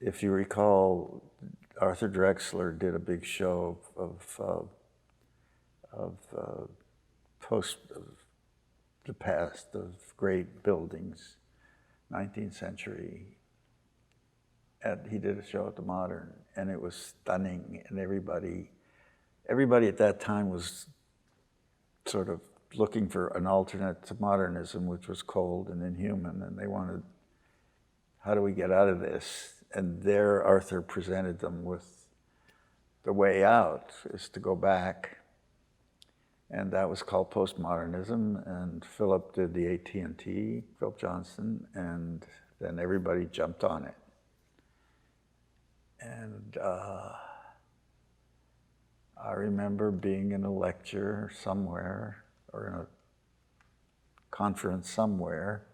if you recall, Arthur Drexler did a big show of post of the past of great buildings, 19th century. And he did a show at the Modern, and it was stunning. And everybody at that time was sort of looking for an alternate to modernism, which was cold and inhuman, and they wanted, how do we get out of this? And there Arthur presented them with the way out is to go back, and that was called postmodernism, and Philip did the AT&T, Philip Johnson, and then everybody jumped on it. And I remember being in a lecture somewhere, or in a conference somewhere,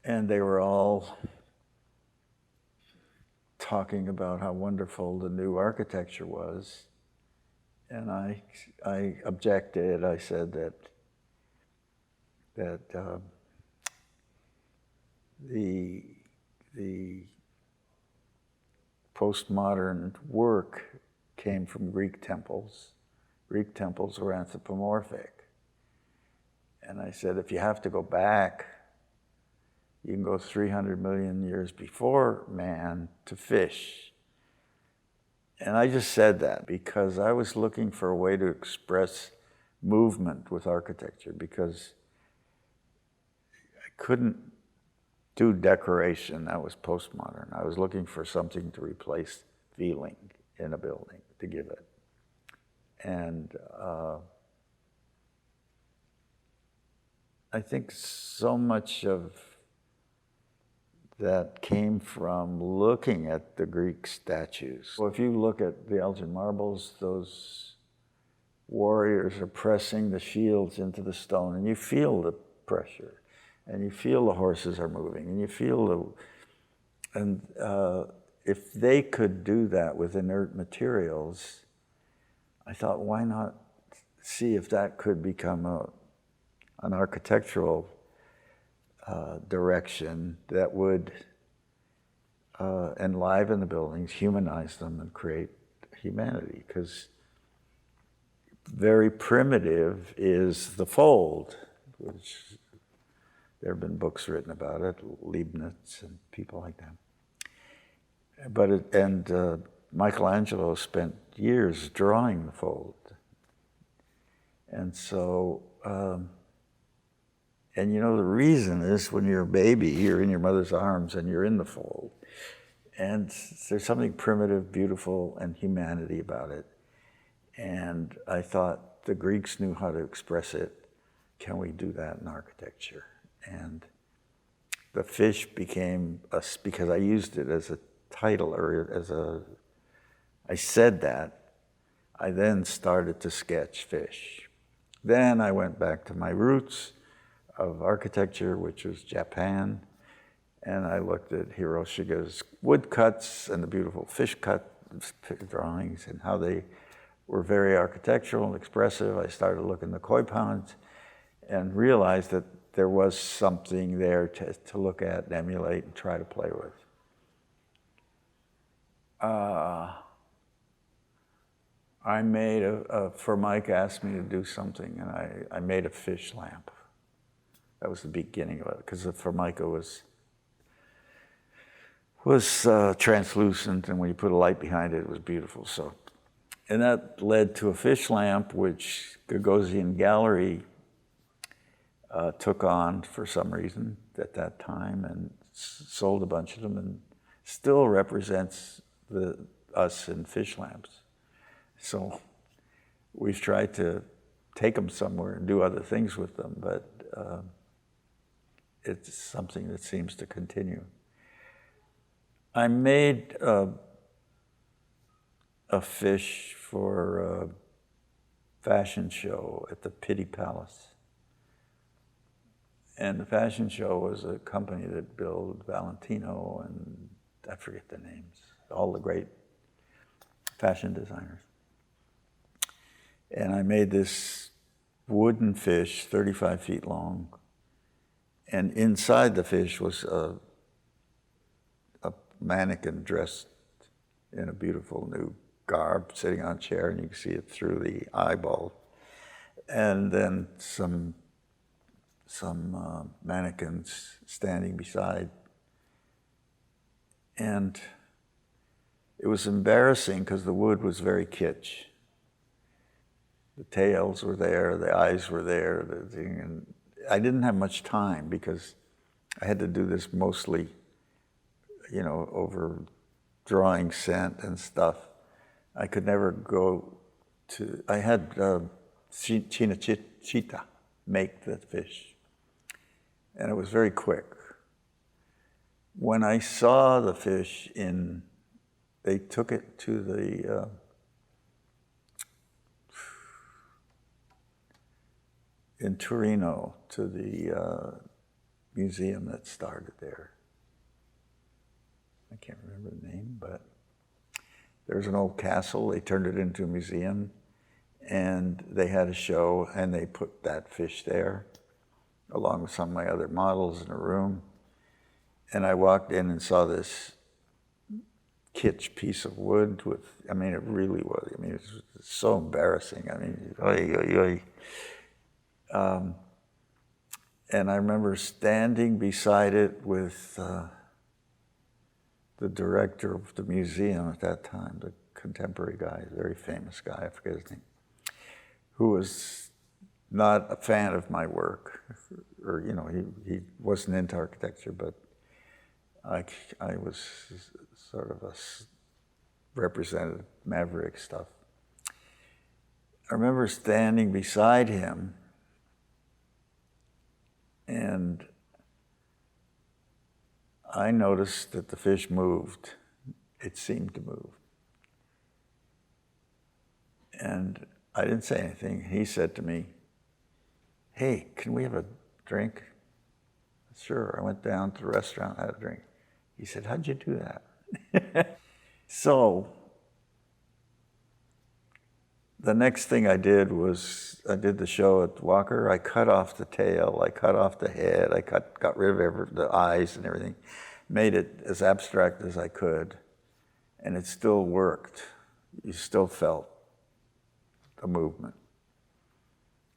and they were all talking about how wonderful the new architecture was. And I objected. I said that the postmodern work came from Greek temples. Greek temples were anthropomorphic. And I said, if you have to go back, you can go 300 million years before man to fish. And I just said that because I was looking for a way to express movement with architecture, because I couldn't do decoration. That was postmodern. I was looking for something to replace feeling in a building, to give it. And I think so much of that came from looking at the Greek statues. Well, if you look at the Elgin marbles, those warriors are pressing the shields into the stone, and you feel the pressure, and you feel the horses are moving, and you feel the, and if they could do that with inert materials, I thought, why not see if that could become an architectural direction that would enliven the buildings, humanize them, and create humanity. Because very primitive is the fold, which there have been books written about it, Leibniz and people like that. But Michelangelo spent years drawing the fold. And so, and you know, the reason is when you're a baby, you're in your mother's arms and you're in the fold. And there's something primitive, beautiful, and humanity about it. And I thought the Greeks knew how to express it. Can we do that in architecture? And the fish became, because I used it as a title, or as I said that, I then started to sketch fish. Then I went back to my roots of architecture, which was Japan, and I looked at Hiroshige's woodcuts and the beautiful fish cut drawings and how they were very architectural and expressive. I started looking at the koi ponds and realized that there was something there to look at and emulate and try to play with. I made for Mike asked me to do something, and I made a fish lamp. That was the beginning of it, because the Formica was translucent, and when you put a light behind it, it was beautiful. So, and that led to a fish lamp, which Gagosian Gallery took on for some reason at that time, and sold a bunch of them, and still represents us in fish lamps. So we've tried to take them somewhere and do other things with them, but it's something that seems to continue. I made a fish for a fashion show at the Pitti Palace. And the fashion show was a company that built Valentino and I forget the names, all the great fashion designers. And I made this wooden fish, 35 feet long, and inside the fish was mannequin dressed in a beautiful new garb sitting on a chair, and you can see it through the eyeball. And then some mannequins standing beside. And it was embarrassing because the wood was very kitsch. The tails were there, the eyes were there, and I didn't have much time because I had to do this mostly, over drawing scent and stuff. I could never go to, I had Chiat make the fish, and it was very quick. When I saw the fish they took it to the in Torino, to the museum that started there. I can't remember the name, but there's an old castle. They turned it into a museum, and they had a show, and they put that fish there, along with some of my other models in a room. And I walked in and saw this kitsch piece of wood with, it really was. It was so embarrassing. Oy, oy, oy. And I remember standing beside it with the director of the museum at that time, the contemporary guy, a very famous guy, I forget his name, who was not a fan of my work, or he wasn't into architecture, but I was sort of represented maverick stuff. I remember standing beside him, and I noticed that the fish moved. It seemed to move. And I didn't say anything. He said to me, "Hey, can we have a drink?" Sure. I went down to the restaurant, had a drink. He said, "How'd you do that?" So the next thing I did was I did the show at Walker. I cut off the tail, I cut off the head, I got rid of the eyes and everything, made it as abstract as I could, and it still worked. You still felt the movement.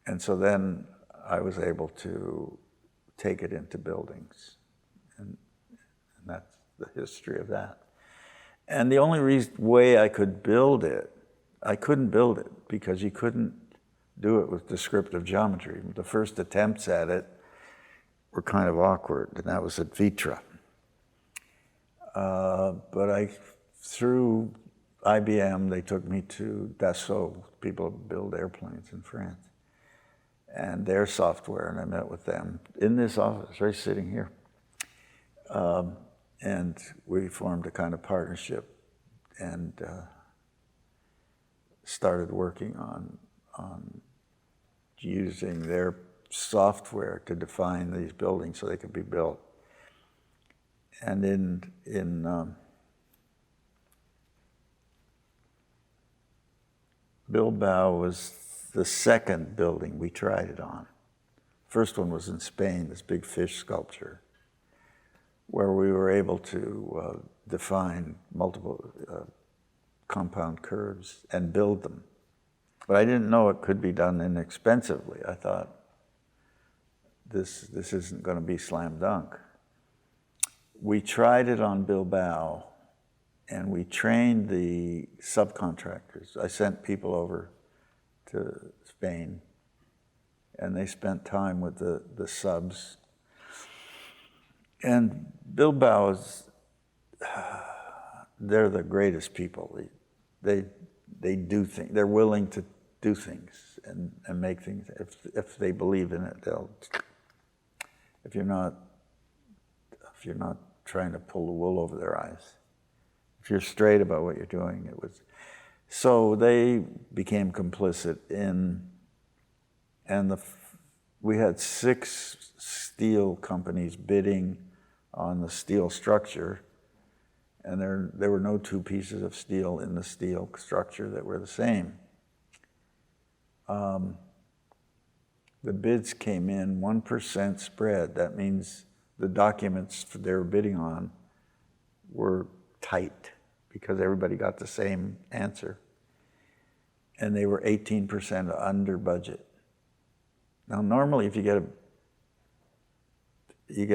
And so then I was able to take it into buildings, and that's the history of that. And the only way I could build it, I couldn't build it because you couldn't do it with descriptive geometry. The first attempts at it were kind of awkward, and that was at Vitra. But through IBM, they took me to Dassault, people who build airplanes in France, and their software, and I met with them in this office, right sitting here. And we formed a kind of partnership and started working on using their software to define these buildings so they could be built. And in Bilbao was the second building we tried it on. First one was in Spain, this big fish sculpture, where we were able to define multiple compound curves and build them. But I didn't know it could be done inexpensively. I thought, this isn't going to be slam dunk. We tried it on Bilbao, and we trained the subcontractors. I sent people over to Spain, and they spent time with the subs. And Bilbao they're the greatest people. They do things. They're willing to do things and make things. If they believe in it, they'll. If you're not trying to pull the wool over their eyes, if you're straight about what you're doing, it was. So they became complicit in, and we had 6 steel companies bidding on the steel structure, and there were no 2 pieces of steel in the steel structure that were the same. The bids came in 1% spread. That means the documents they were bidding on were tight because everybody got the same answer. And they were 18% under budget. Now, normally, if you get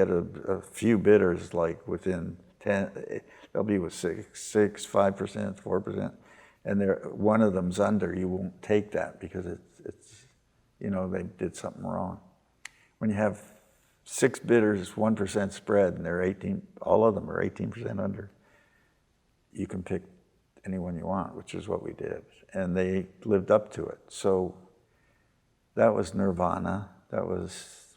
a few bidders, like within 10, they'll be with 6, 5%, 4%, and one of them's under, you won't take that because it's they did something wrong. When you have 6 bidders, 1% spread, and they're 18, all of them are 18% under, you can pick anyone you want, which is what we did. And they lived up to it. So that was nirvana. That was,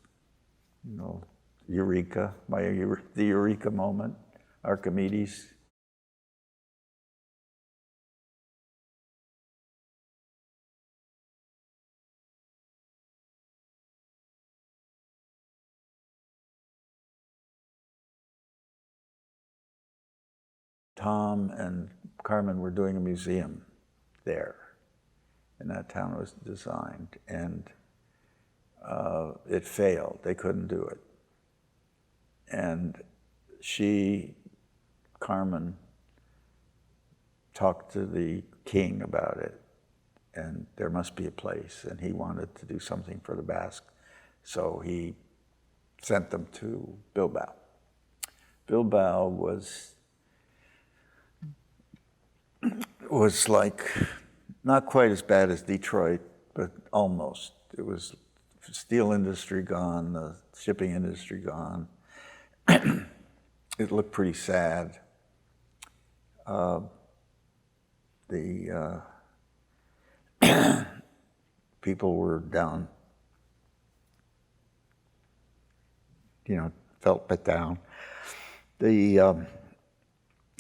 eureka, the eureka moment, Archimedes. Tom and Carmen were doing a museum there, and that town was designed, and it failed. They couldn't do it. And Carmen, talked to the king about it, and there must be a place, and he wanted to do something for the Basque, so he sent them to Bilbao. Bilbao was like not quite as bad as Detroit, but almost. It was steel industry gone, the shipping industry gone. It looked pretty sad. The people were down, felt bit down. The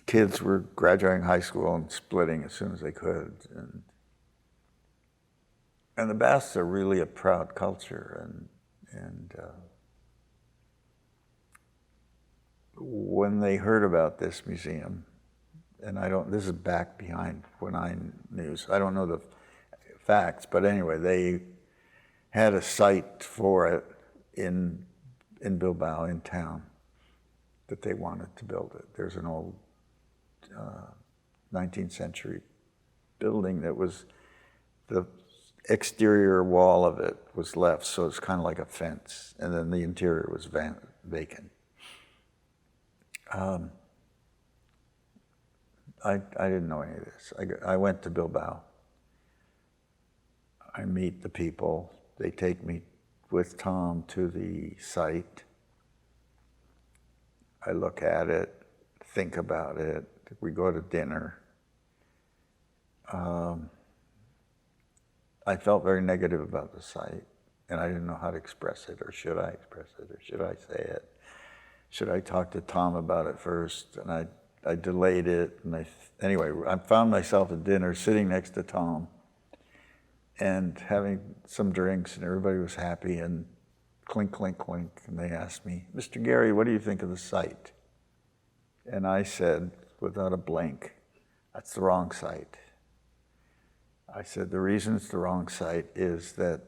kids were graduating high school and splitting as soon as they could. And the Basques are really a proud culture. And when they heard about this museum, and this is back behind when I knew, so I don't know the facts, but anyway, they had a site for it in Bilbao, in town, that they wanted to build it. There's an old 19th century building that was, the exterior wall of it was left, so it's kind of like a fence, and then the interior was vacant. I didn't know any of this. I went to Bilbao. I meet the people. They take me with Tom to the site. I look at it, think about it. We go to dinner. I felt very negative about the site, and I didn't know how to express it, or should I express it, or should I say it? Should I talk to Tom about it first? And I delayed it, and anyway, I found myself at dinner sitting next to Tom and having some drinks, and everybody was happy, and clink, clink, clink, and they asked me, "Mr. Gehry, what do you think of the site?" And I said, without a blink, "That's the wrong site." I said, "The reason it's the wrong site is that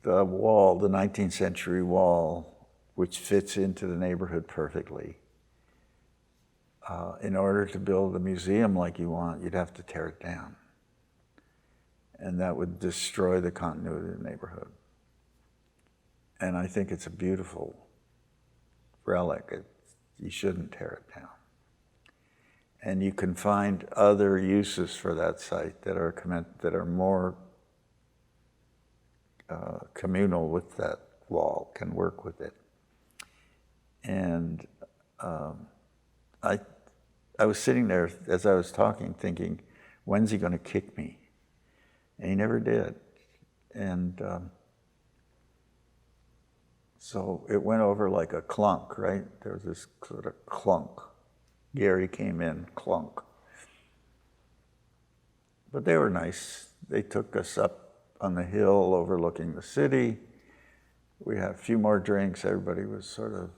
the wall, the 19th century wall, which fits into the neighborhood perfectly, in order to build a museum like you want, you'd have to tear it down. And that would destroy the continuity of the neighborhood. And I think it's a beautiful relic. You shouldn't tear it down. And you can find other uses for that site that are more communal with that wall, can work with it." And I was sitting there as I was talking, thinking, when's he going to kick me? And he never did. And so it went over like a clunk, right? There was this sort of clunk. Gehry came in, clunk. But they were nice. They took us up on the hill overlooking the city. We had a few more drinks. Everybody was sort of,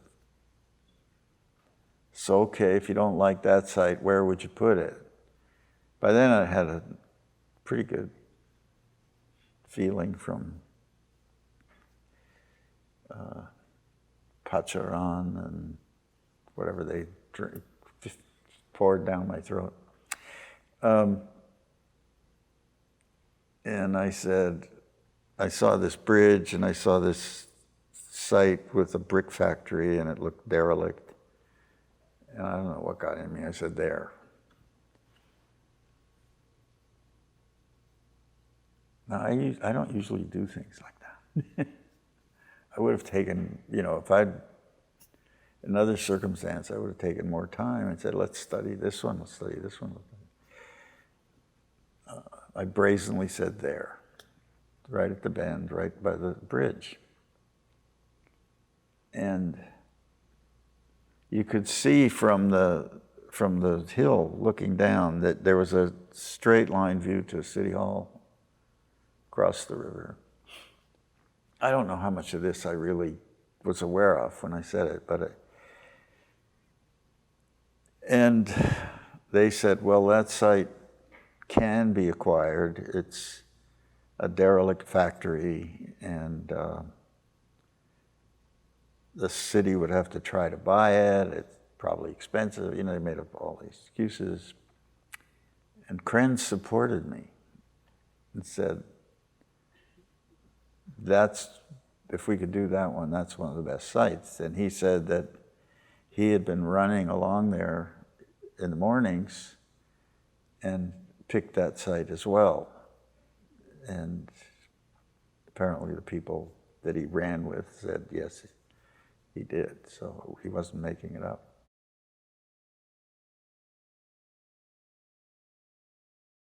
"So, okay, if you don't like that site, where would you put it?" By then I had a pretty good feeling from Pacharan and whatever they drink, just poured down my throat. And I said, I saw this bridge and I saw this site with a brick factory and it looked derelict. And I don't know what got in me. I said, there. Now, I don't usually do things like that. I would have taken, if I'd, in another circumstance, I would have taken more time and said, let's study this one, let's study this one. I brazenly said there, right at the bend, right by the bridge. And you could see from the hill looking down that there was a straight line view to City Hall across the river. I don't know how much of this I really was aware of when I said it, and they said, well, that site can be acquired. It's a derelict factory, and the city would have to try to buy it. It's probably expensive. They made up all these excuses. And Krenz supported me and said, if we could do that one, that's one of the best sites. And he said that he had been running along there in the mornings and picked that site as well. And apparently the people that he ran with said, yes, he did. So he wasn't making it up.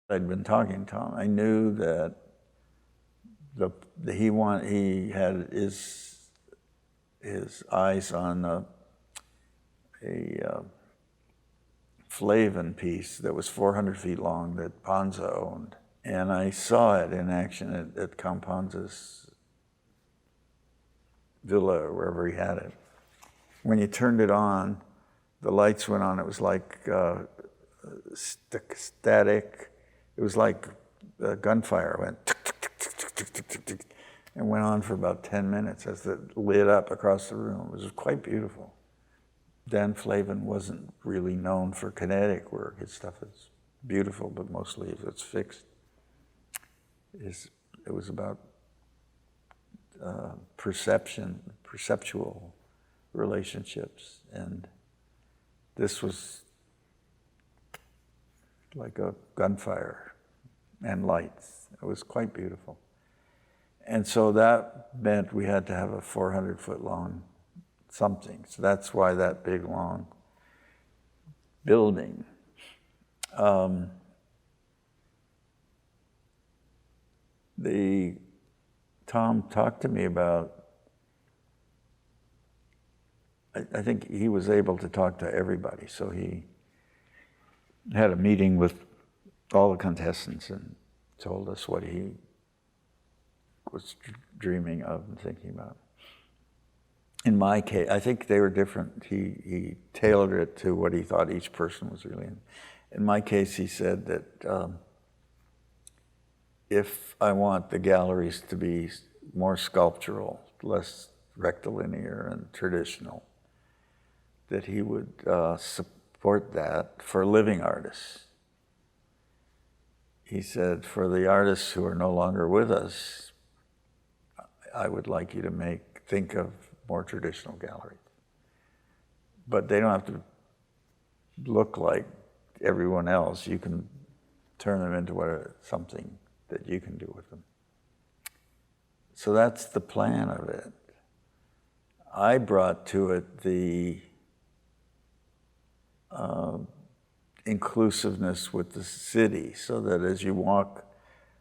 I'd been talking to him. I knew that he had his eyes on a Flavin piece that was 400 feet long that Panza owned. And I saw it in action at Count Panza's villa or wherever he had it. When you turned it on, the lights went on. It was like static. It was like gunfire went tick, tick, tick, tick, tick, tick, tick, tick, and went on for about 10 minutes as it lit up across the room. It was quite beautiful. Dan Flavin wasn't really known for kinetic work. His stuff is beautiful, but mostly if it's fixed. It was about perceptual relationships, and this was like a gunfire and lights. It was quite beautiful. And so that meant we had to have a 400-foot long something. So that's why that big, long building. Tom talked to me about, I think he was able to talk to everybody. So he had a meeting with all the contestants and told us what he was dreaming of and thinking about. In my case, I think they were different. He tailored it to what he thought each person was really in. In my case, he said that if I want the galleries to be more sculptural, less rectilinear and traditional, that he would support that for living artists. He said, for the artists who are no longer with us, I would like you to think of more traditional galleries. But they don't have to look like everyone else. You can turn them into something that you can do with them. So that's the plan of it. I brought to it the inclusiveness with the city, so that as you walk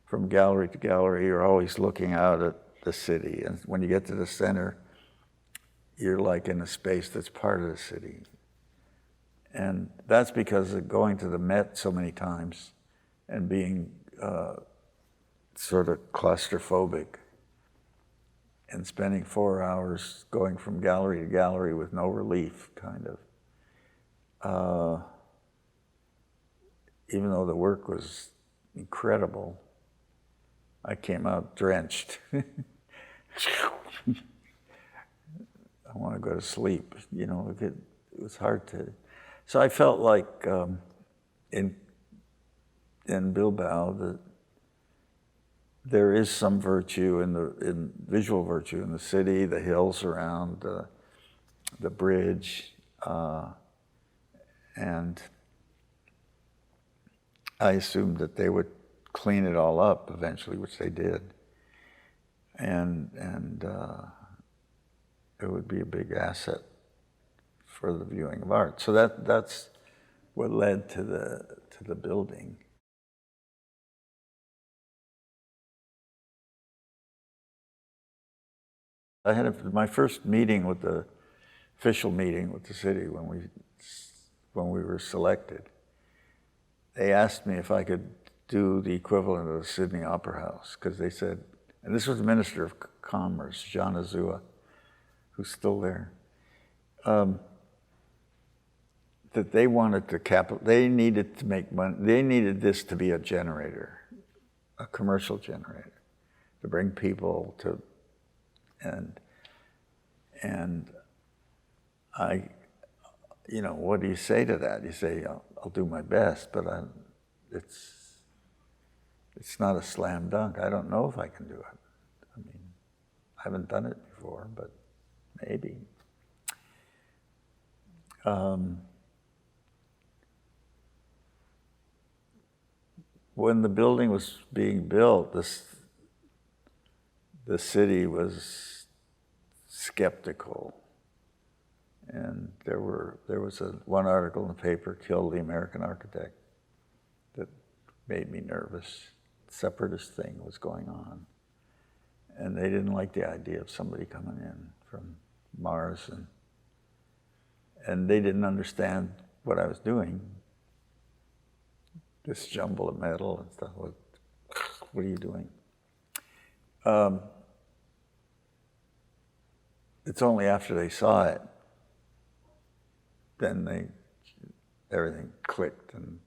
from gallery to gallery, you're always looking out at the city. And when you get to the center, you're like in a space that's part of the city. And that's because of going to the Met so many times and being sort of claustrophobic and spending 4 hours going from gallery to gallery with no relief, kind of. Even though the work was incredible, I came out drenched. I want to go to sleep. was hard to. So I felt like in Bilbao that there is some virtue in visual virtue in the city, the hills around, the bridge, and I assumed that they would clean it all up eventually, which they did, and it would be a big asset for the viewing of art. So that's what led to the building. I had my first meeting with the official meeting with the city when we were selected. They asked me if I could do the equivalent of the Sydney Opera House, because they said, and this was the Minister of Commerce, John Azua, who's still there, that they wanted to they needed to make money, they needed this to be a generator, a commercial generator, to bring people to, and I, what do you say to that? You say, I'll do my best, but it's not a slam dunk. I don't know if I can do it. I mean, I haven't done it before, but maybe. When the building was being built, the city was skeptical. And there was one article in the paper, "Kill the American Architect," that made me nervous. Separatist thing was going on. And they didn't like the idea of somebody coming in from Mars, and they didn't understand what I was doing. This jumble of metal and stuff. What are you doing? It's only after they saw it, then everything clicked, and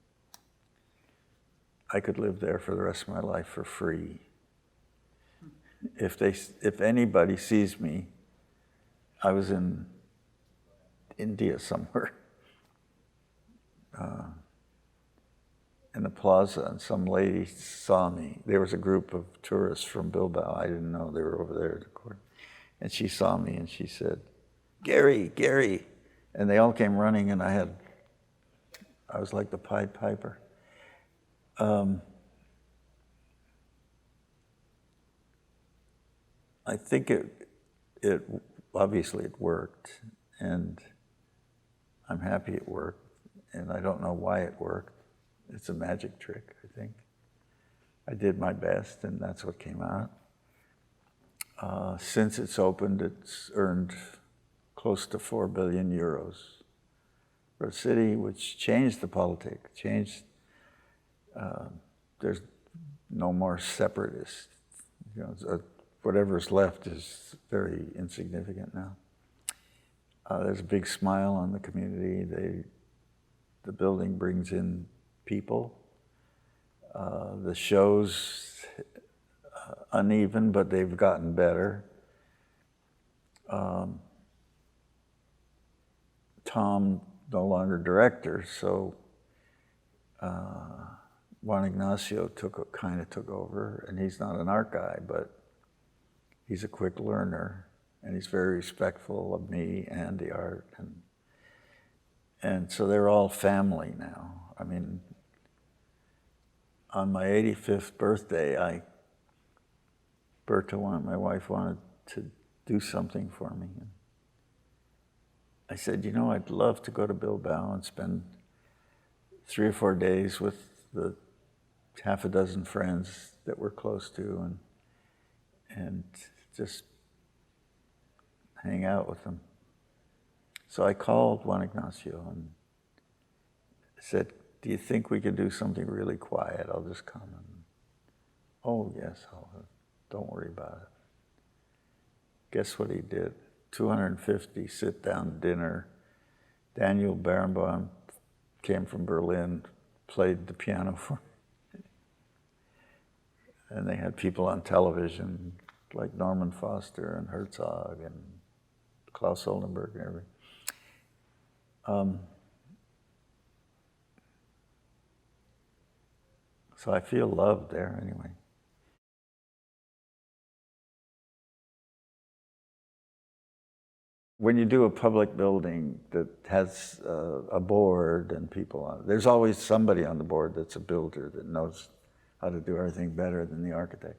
I could live there for the rest of my life for free. If anybody sees me, I was in India somewhere, in a plaza, and some lady saw me. There was a group of tourists from Bilbao. I didn't know they were over there at the court. And she saw me and she said, "Gehry, Gehry." And they all came running, and I was like the Pied Piper. I think it obviously it worked, and I'm happy it worked, and I don't know why it worked. It's a magic trick, I think. I did my best, and that's what came out. Since it's opened, it's earned close to 4 billion euros for a city, which changed the politics, there's no more separatists. Whatever's left is very insignificant now. There's a big smile on the community. The building brings in people. The shows, uneven, but they've gotten better. Tom, no longer director, so Juan Ignacio kind of took over, and he's not an art guy, but he's a quick learner, and he's very respectful of me and the art, and so they're all family now. I mean, on my 85th birthday, Berta, my wife, wanted to do something for me. And I said, I'd love to go to Bilbao and spend 3 or 4 days with the half a dozen friends that we're close to, and just hang out with them. So I called Juan Ignacio and said, "Do you think we could do something really quiet? I'll just come." And, "Oh, yes, don't worry about it." Guess what he did? 250 sit-down dinner. Daniel Barenboim came from Berlin, played the piano for me. And they had people on television like Norman Foster and Herzog and Klaus Oldenburg and everything. So I feel loved there anyway. When you do a public building that has a board and people on it, there's always somebody on the board that's a builder that knows how to do everything better than the architect.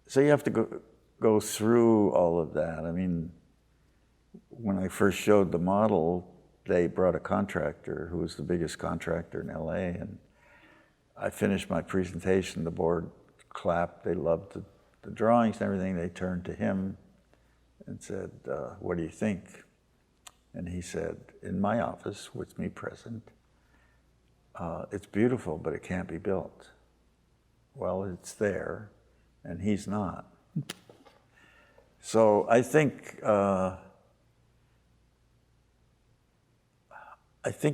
So you have to go through all of that. I mean, when I first showed the model, they brought a contractor who was the biggest contractor in LA, and I finished my presentation, the board clapped, they loved the drawings and everything. They turned to him and said, what do you think? And he said, in my office, with me present, it's beautiful, but it can't be built. Well, it's there, and he's not. So I think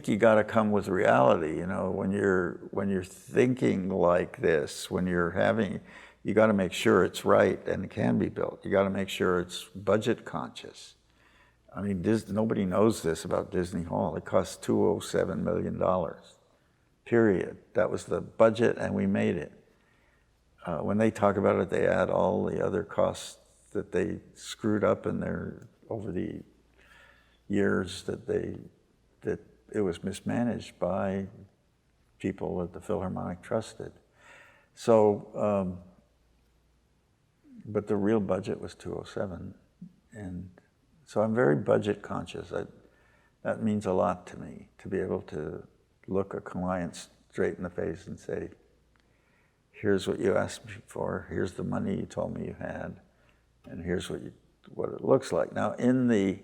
you got to come with reality. You know, when you're thinking like this, when you're having, you got to make sure it's right and it can be built. You got to make sure it's budget conscious. I mean, nobody knows this about Disney Hall. It cost $207 million, period. That was the budget, and we made it. When they talk about it, they add all the other costs that they screwed up in there over the years that it was mismanaged by people that the Philharmonic trusted. So, but the real budget was 207, and so I'm very budget conscious. That means a lot to me, to be able to look a client straight in the face and say, here's what you asked me for, here's the money you told me you had, and here's what it looks like. Now, in the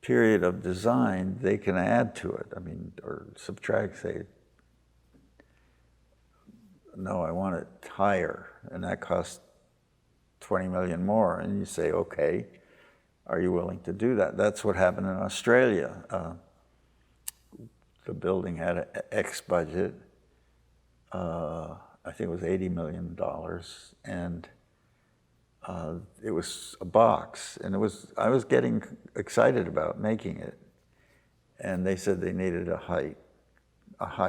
period of design, they can add to it, I mean, or subtract, say, no, I want it higher, and that costs 20 million more, and you say, okay, are you willing to do that? That's what happened in Australia. The building had an X budget, I think it was $80 million, and it was a box, and I was getting excited about making it, and they said they needed a high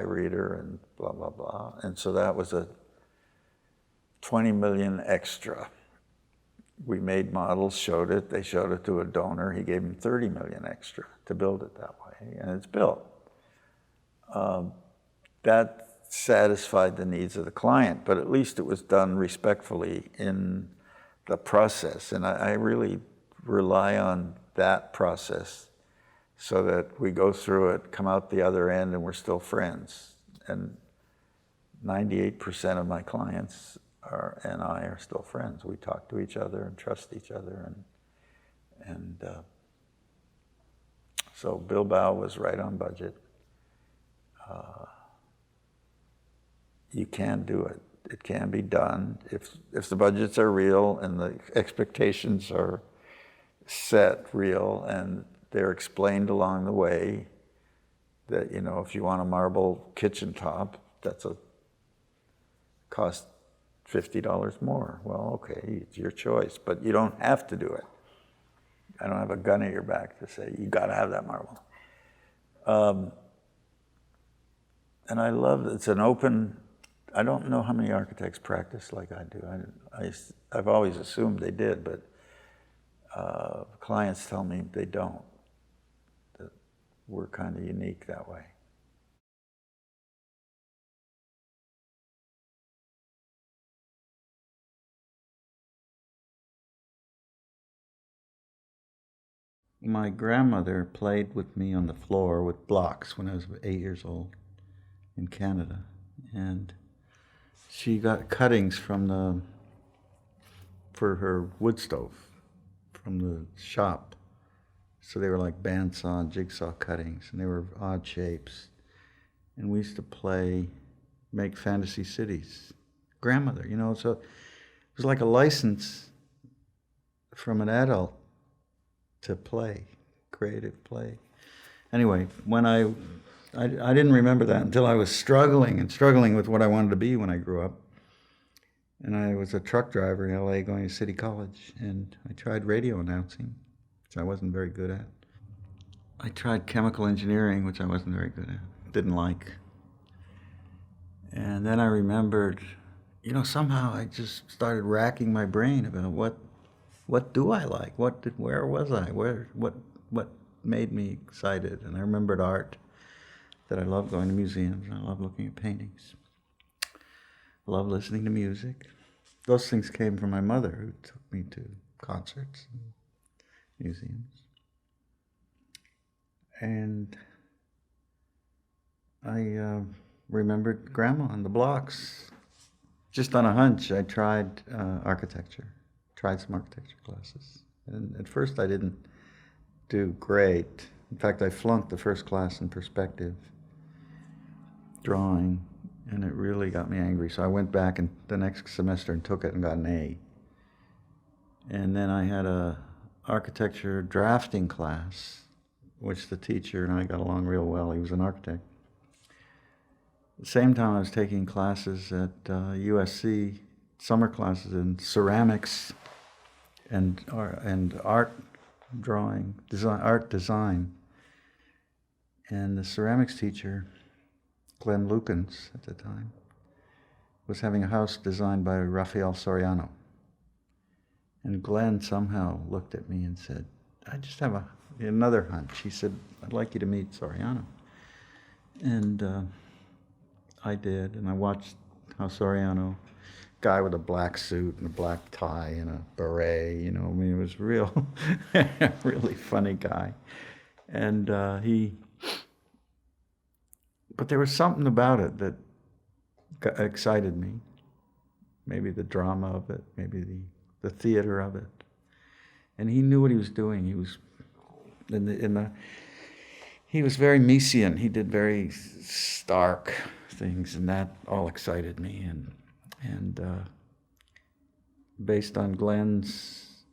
reader and blah, blah, blah, and so that was a 20 million extra. We made models, showed it, they showed it to a donor, he gave him 30 million extra to build it that way, and it's built. That satisfied the needs of the client, but at least it was done respectfully in the process, and I really rely on that process so that we go through it, come out the other end, and we're still friends. And 98% of my clients and I are still friends. We talk to each other and trust each other, and so Bilbao was right on budget. You can do it. It can be done if the budgets are real and the expectations are set real and they're explained along the way. That, you know, if you want a marble kitchen top, that's cost $50 more. Well, okay, it's your choice, but you don't have to do it. I don't have a gun at your back to say you got to have that marble. And I love that it's an open. I don't know how many architects practice like I do. I've always assumed they did, but clients tell me they don't, that we're kind of unique that way. My grandmother played with me on the floor with blocks when I was 8 years old in Canada, and she got cuttings for her wood stove from the shop. So they were like bandsaw, jigsaw cuttings, and they were odd shapes. And we used to make fantasy cities. Grandmother, you know, so it was like a license from an adult to play, creative play. Anyway, when I didn't remember that until I was struggling with what I wanted to be when I grew up. And I was a truck driver in LA going to City College, and I tried radio announcing, which I wasn't very good at. I tried chemical engineering, which I wasn't very good at, didn't like. And then I remembered, somehow I just started racking my brain about what do I like? Where was I? What made me excited? And I remembered art, that I love going to museums, and I love looking at paintings. I love listening to music. Those things came from my mother, who took me to concerts and museums. And I remembered Grandma on the blocks. Just on a hunch, I tried architecture, tried some architecture classes. And at first I didn't do great. In fact, I flunked the first class in perspective drawing, and it really got me angry. So I went back and the next semester and took it and got an A. And then I had a architecture drafting class, which the teacher and I got along real well. He was an architect. At the same time, I was taking classes at USC, summer classes in ceramics and art drawing, art design. And the ceramics teacher, Glenn Lukens at the time, was having a house designed by Rafael Soriano. And Glenn somehow looked at me and said, I just have another hunch. He said, I'd like you to meet Soriano. And I did, and I watched how Soriano, guy with a black suit and a black tie and a beret, it was real, really funny guy. And but there was something about it that excited me. Maybe the drama of it, maybe the theater of it. And he knew what he was doing. He was he was very Miesian. He did very stark things, and that all excited me. And based on Glenn's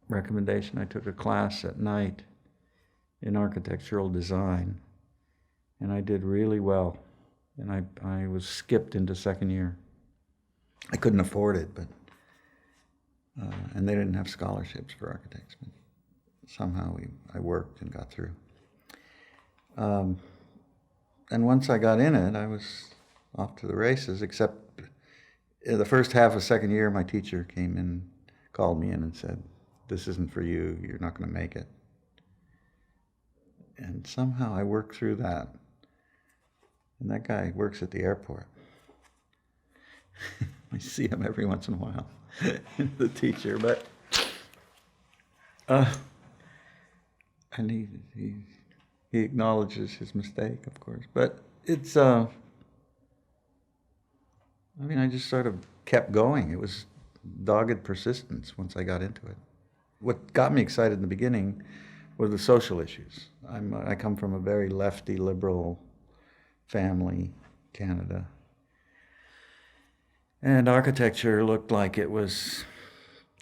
recommendation, I took a class at night in architectural design, and I did really well. And I was skipped into second year. I couldn't afford it, but and they didn't have scholarships for architects, but somehow I worked and got through. And once I got in it, I was off to the races, except in the first half of second year, my teacher came in, called me in and said, this isn't for you, you're not going to make it. And somehow I worked through that. And that guy works at the airport. I see him every once in a while, the teacher, but and he acknowledges his mistake, of course. But it's I just sort of kept going. It was dogged persistence once I got into it. What got me excited in the beginning were the social issues. I come from a very lefty, liberal family, Canada. And architecture looked like it was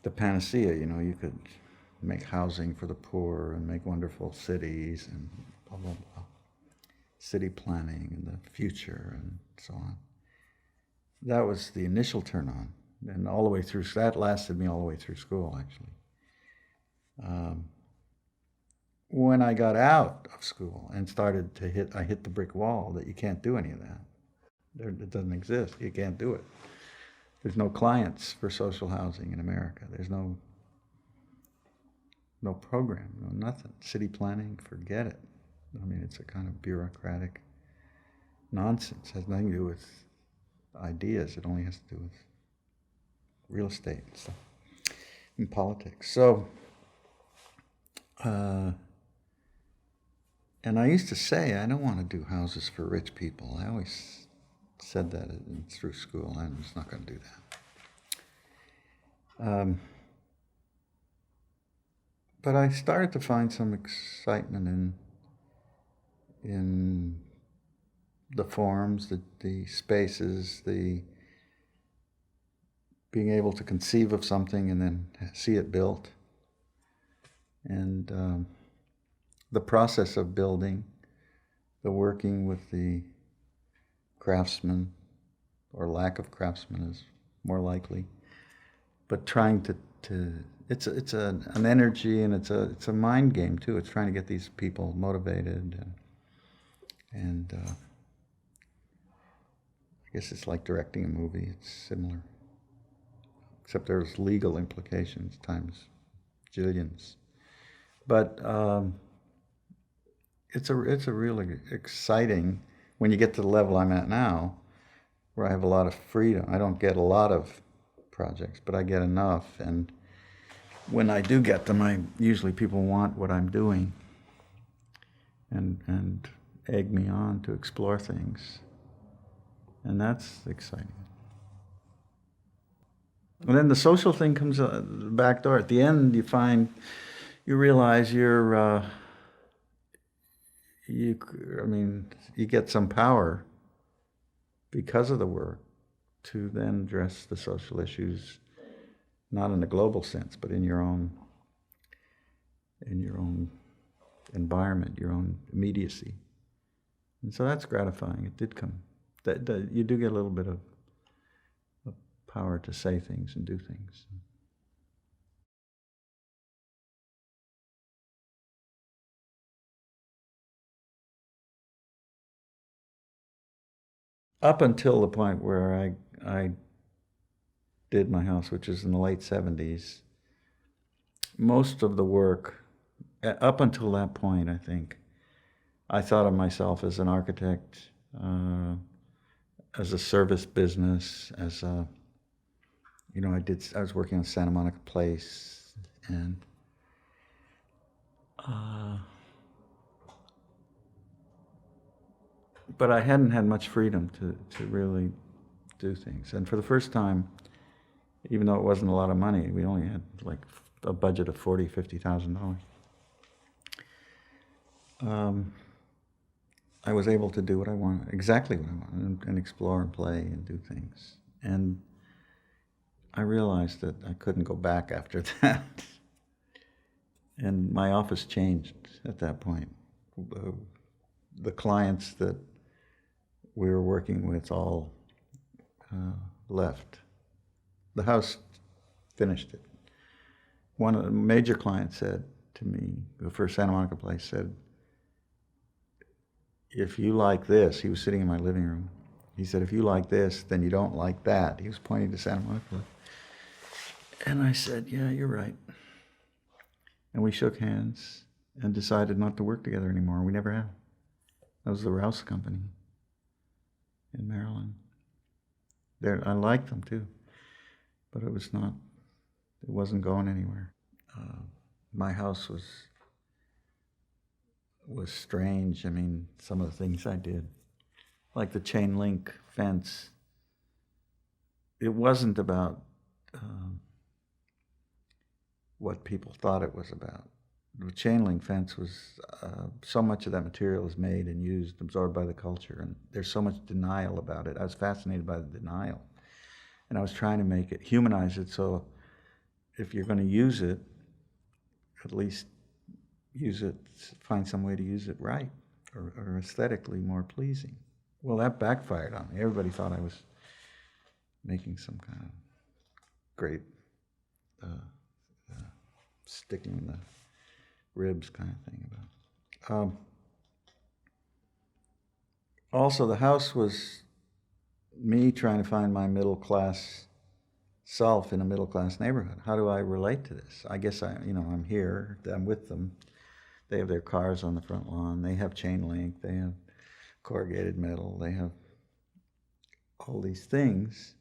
the panacea. You could make housing for the poor and make wonderful cities and blah, blah, blah. City planning and the future and so on. That was the initial turn on. And all the way through, that lasted me all the way through school, actually. When I got out of school and started to I hit the brick wall that you can't do any of that. It doesn't exist. You can't do it. There's no clients for social housing in America. There's no program, no nothing. City planning, forget it. It's a kind of bureaucratic nonsense. It has nothing to do with ideas. It only has to do with real estate and stuff, and politics. So, and I used to say, I don't want to do houses for rich people. I always said that through school. I'm just not going to do that. But I started to find some excitement in the forms, the spaces, the being able to conceive of something and then see it built, and the process of building, the working with the craftsman, or lack of craftsmen is more likely, but trying to an energy, and it's a mind game too. It's trying to get these people motivated, and I guess it's like directing a movie. It's similar, except there's legal implications times jillions. But it's a really exciting when you get to the level I'm at now, where I have a lot of freedom. I don't get a lot of projects, but I get enough, and when I do get them, usually people want what I'm doing, and egg me on to explore things, and that's exciting. And then the social thing comes the back door. At the end, you realize you get some power because of the work to then address the social issues, not in a global sense, but in your own environment, your own immediacy. And so that's gratifying. It did come. That you do get a little bit of power to say things and do things. Up until the point where I did my house, which is in the late 70s, most of the work, up until that point, I think, I thought of myself as an architect, as a service business, as a, I was working on Santa Monica Place, and but I hadn't had much freedom to really do things. And for the first time, even though it wasn't a lot of money, we only had like a budget of $50,000. I was able to do what I wanted, exactly what I wanted, and explore and play and do things. And I realized that I couldn't go back after that. And my office changed at that point. The clients that we were working with all left. The house finished it. One of the major clients said to me, the first Santa Monica Place, said, if you like this, he was sitting in my living room, he said, if you like this, then you don't like that. He was pointing to Santa Monica Place. And I said, yeah, you're right. And we shook hands and decided not to work together anymore. We never have. That was the Rouse Company in Maryland. I liked them too, but it wasn't going anywhere. My house was strange. I mean, some of the things I did, like the chain link fence, it wasn't about what people thought it was about. The chain link fence was, so much of that material is made and used, absorbed by the culture, and there's so much denial about it. I was fascinated by the denial, and I was trying to humanize it, so if you're going to use it, at least find some way to use it right, or aesthetically more pleasing. Well, that backfired on me. Everybody thought I was making some kind of great sticking in the ribs kind of thing about. Also, the house was me trying to find my middle class self in a middle class neighborhood. How do I relate to this? I guess I'm here. I'm with them. They have their cars on the front lawn. They have chain link. They have corrugated metal. They have all these things.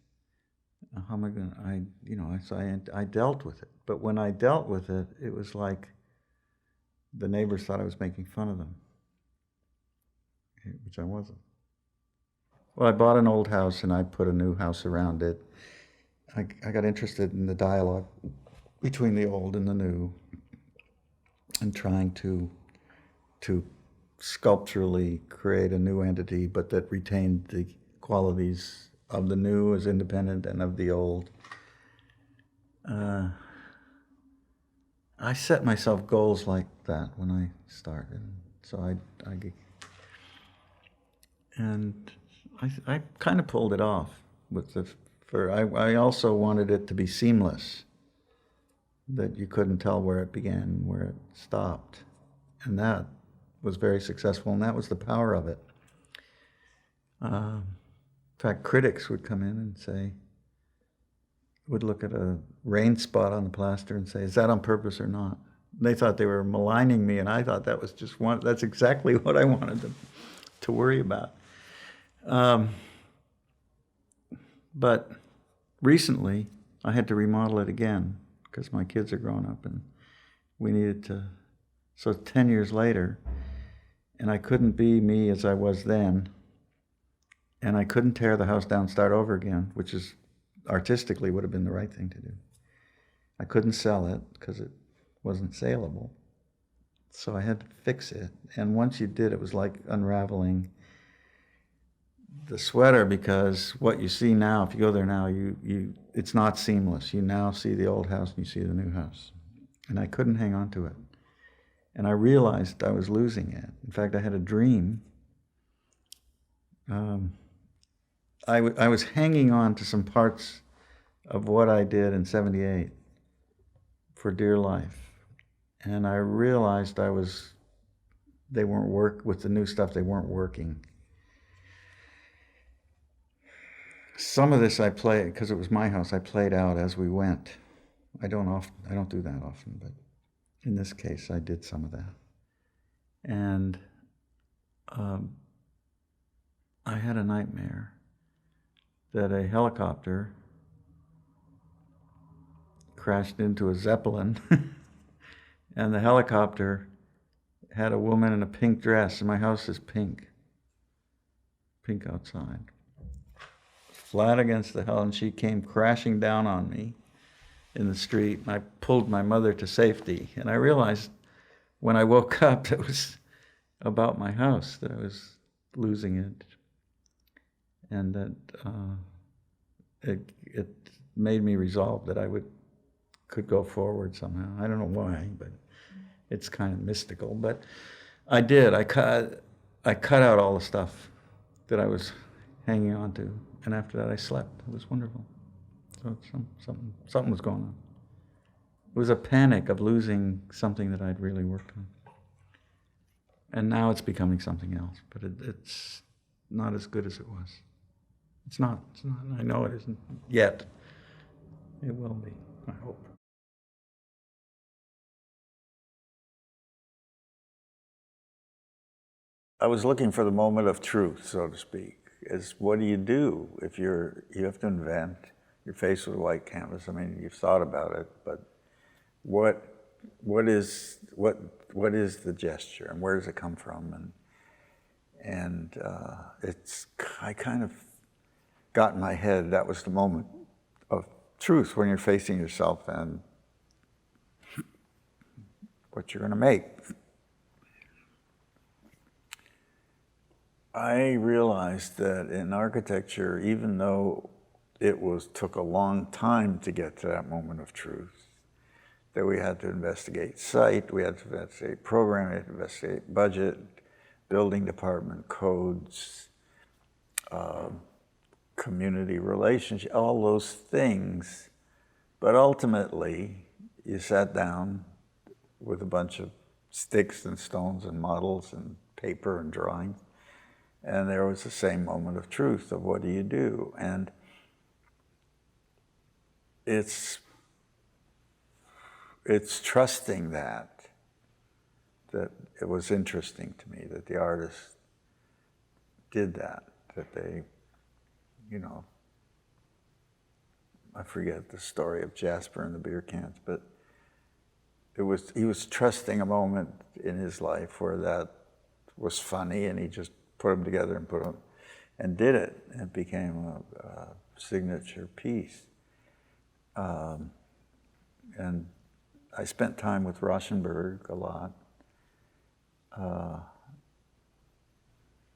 How am I going to? I dealt with it. But when I dealt with it, it was like the neighbors thought I was making fun of them, which I wasn't. Well, I bought an old house and I put a new house around it. I got interested in the dialogue between the old and the new, and trying to sculpturally create a new entity, but that retained the qualities of the new as independent and of the old. I set myself goals like that when I started, so I kind of pulled it off with I also wanted it to be seamless. that you couldn't tell where it began and where it stopped. And that was very successful, and that was the power of it. In fact, critics would come in and say, would look at a rain spot on the plaster and say, is that on purpose or not? They thought they were maligning me, and I thought that was just that's exactly what I wanted them to worry about. But recently, I had to remodel it again because my kids are grown up and we needed to. So 10 years later, and I couldn't be me as I was then, and I couldn't tear the house down, start over again, which is artistically would have been the right thing to do. I couldn't sell it because it wasn't saleable. So I had to fix it. And once you did, it was like unraveling the sweater, because what you see now, if you go there now, it's not seamless. You now see the old house and you see the new house. And I couldn't hang on to it. And I realized I was losing it. In fact, I had a dream. I was hanging on to some parts of what I did in '78 for dear life. And I realized they weren't with the new stuff, they weren't working. Some of this I played, because it was my house, I played out as we went. I don't do that often, but in this case, I did some of that. And I had a nightmare that a helicopter crashed into a Zeppelin, and the helicopter had a woman in a pink dress, and my house is pink outside, flat against the hell, and she came crashing down on me in the street, and I pulled my mother to safety. And I realized when I woke up, it was about my house, that I was losing it, and that it made me resolve that I could go forward somehow. I don't know why, but it's kind of mystical. But I did. I cut out all the stuff that I was hanging on to, and after that I slept. It was wonderful. So something was going on. It was a panic of losing something that I'd really worked on. And now it's becoming something else, but it's not as good as it was. It's not. I know it isn't yet. It will be, I hope. I was looking for the moment of truth, so to speak. Is what do you do if you have to invent, you're faced with a white canvas? I mean, you've thought about it, but what is the gesture, and where does it come from? And I kind of got in my head that was the moment of truth, when you're facing yourself and what you're going to make. I realized that in architecture, even though it took a long time to get to that moment of truth, that we had to investigate site, we had to investigate program, we had to investigate budget, building department, codes, community relationship, all those things. But ultimately, you sat down with a bunch of sticks and stones and models and paper and drawings, and there was the same moment of truth of what do you do? And it's trusting that it was interesting to me that the artists did that they, I forget the story of Jasper and the beer cans, but he was trusting a moment in his life where that was funny, and he just put them together and did it. It became a signature piece. And I spent time with Rauschenberg a lot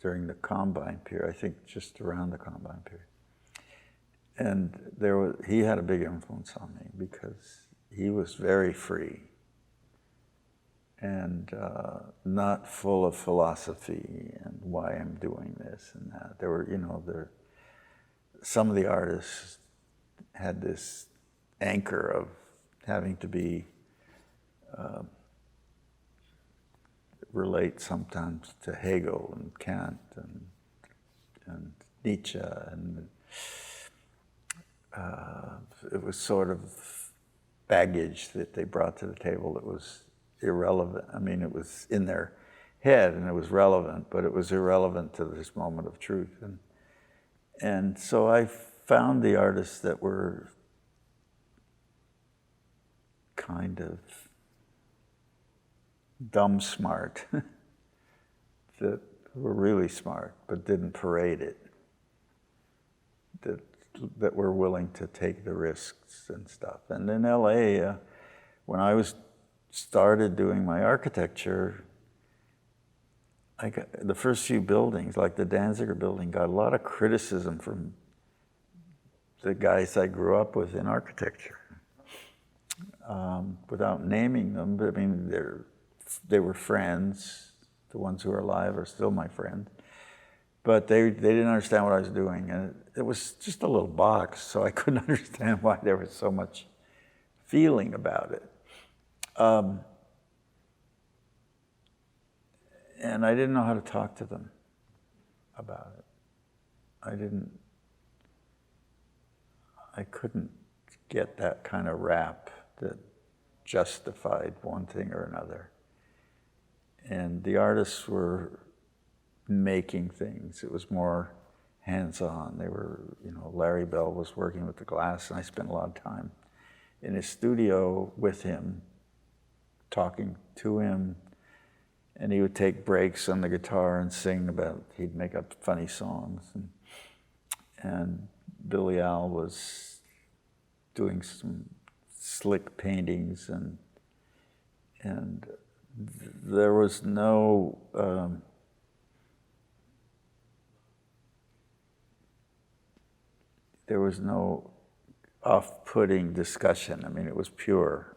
during the Combine period, I think just around the Combine period. And he had a big influence on me because he was very free and not full of philosophy and why I'm doing this and that. There were, some of the artists had this anchor of having to be, relate sometimes to Hegel and Kant and Nietzsche, and it was sort of baggage that they brought to the table that was irrelevant. I mean, it was in their head and it was relevant, but it was irrelevant to this moment of truth. And so I found the artists that were kind of dumb smart, that were really smart, but didn't parade it, that were willing to take the risks and stuff. And in LA, when I started doing my architecture, I got the first few buildings, like the Danziger building, got a lot of criticism from the guys I grew up with in architecture. Without naming them, but I mean, they were friends. The ones who are alive are still my friends. But they didn't understand what I was doing. And it was just a little box, so I couldn't understand why there was so much feeling about it. And I didn't know how to talk to them about it. I couldn't get that kind of rap that justified one thing or another. And the artists were making things. It was more hands-on. They were, Larry Bell was working with the glass, and I spent a lot of time in his studio with him, talking to him, and he would take breaks on the guitar and sing he'd make up funny songs. And Billy Al was doing some slick paintings, and there was no off-putting discussion. I mean, it was pure.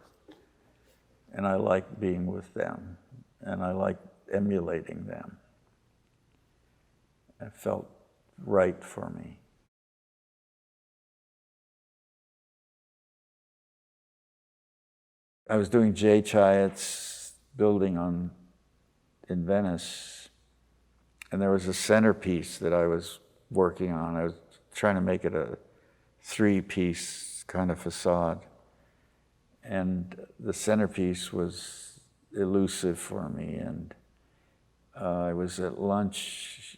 And I liked being with them, and I liked emulating them. It felt right for me. I was doing Jay Chiat's building in Venice, and there was a centerpiece that I was working on. I was trying to make it a 3-piece kind of facade. And the centerpiece was elusive for me. And I was at lunch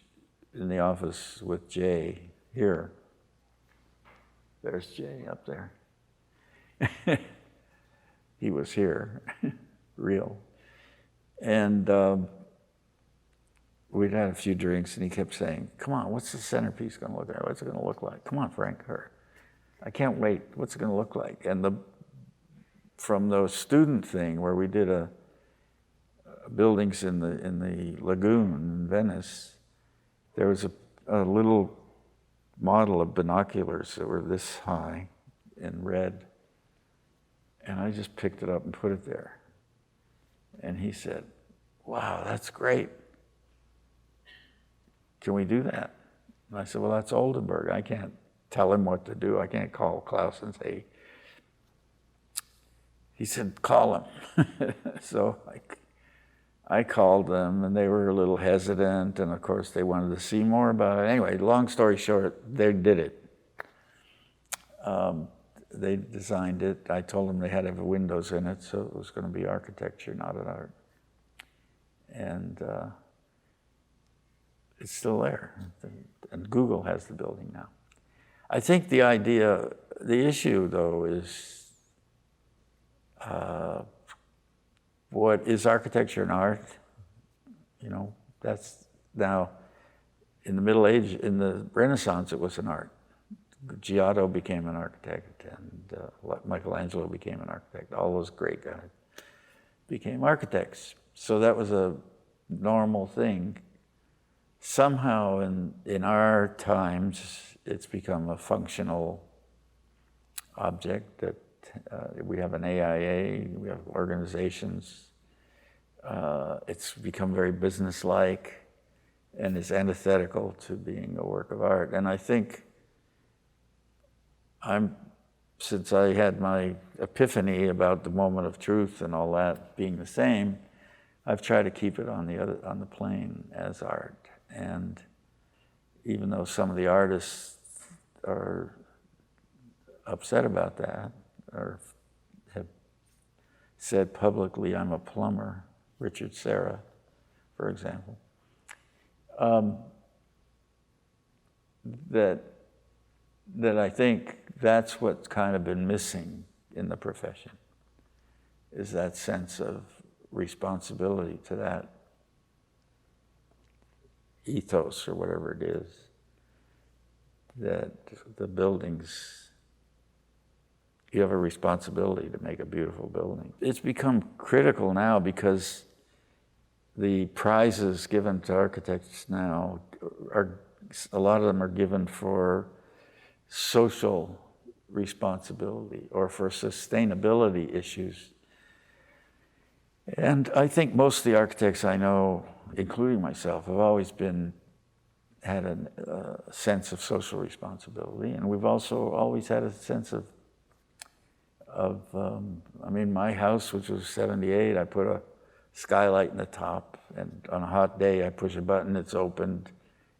in the office with Jay here. There's Jay up there. He was here, real. And we'd had a few drinks, and he kept saying, "Come on, what's the centerpiece going to look like? What's it going to look like? Come on, Frank, I can't wait. What's it going to look like?" And from the student thing where we did buildings in the lagoon in Venice, there was a little model of binoculars that were this high in red. And I just picked it up and put it there. And he said, "Wow, that's great. Can we do that?" And I said, "Well, that's Oldenburg. I can't tell him what to do. I can't call Claes and say." He said, "Call him." So I called them, and they were a little hesitant, and of course they wanted to see more about it. Anyway, long story short, they did it. They designed it. I told them they had to have windows in it, so it was going to be architecture, not an art. And it's still there. And Google has the building now. I think the issue though is, what is architecture and art? That's now, in the Middle Age, in the Renaissance, it was an art. Giotto became an architect, and Michelangelo became an architect. All those great guys became architects. So that was a normal thing. Somehow in our times, it's become a functional object that we have an AIA, we have organizations. It's become very businesslike and is antithetical to being a work of art. And I think I'm since I had my epiphany about the moment of truth and all that being the same, I've tried to keep it on the plane as art. And even though some of the artists are upset about that, or have said publicly, I'm a plumber, Richard Serra, for example, that I think that's what's kind of been missing in the profession, is that sense of responsibility to that ethos or whatever it is, that the buildings, you have a responsibility to make a beautiful building. It's become critical now because the prizes given to architects now a lot of them are given for social responsibility or for sustainability issues. And I think most of the architects I know, including myself, have always had a sense of social responsibility, and we've also always had a sense of I mean, my house, which was 78, I put a skylight in the top, and on a hot day I push a button, it's opened,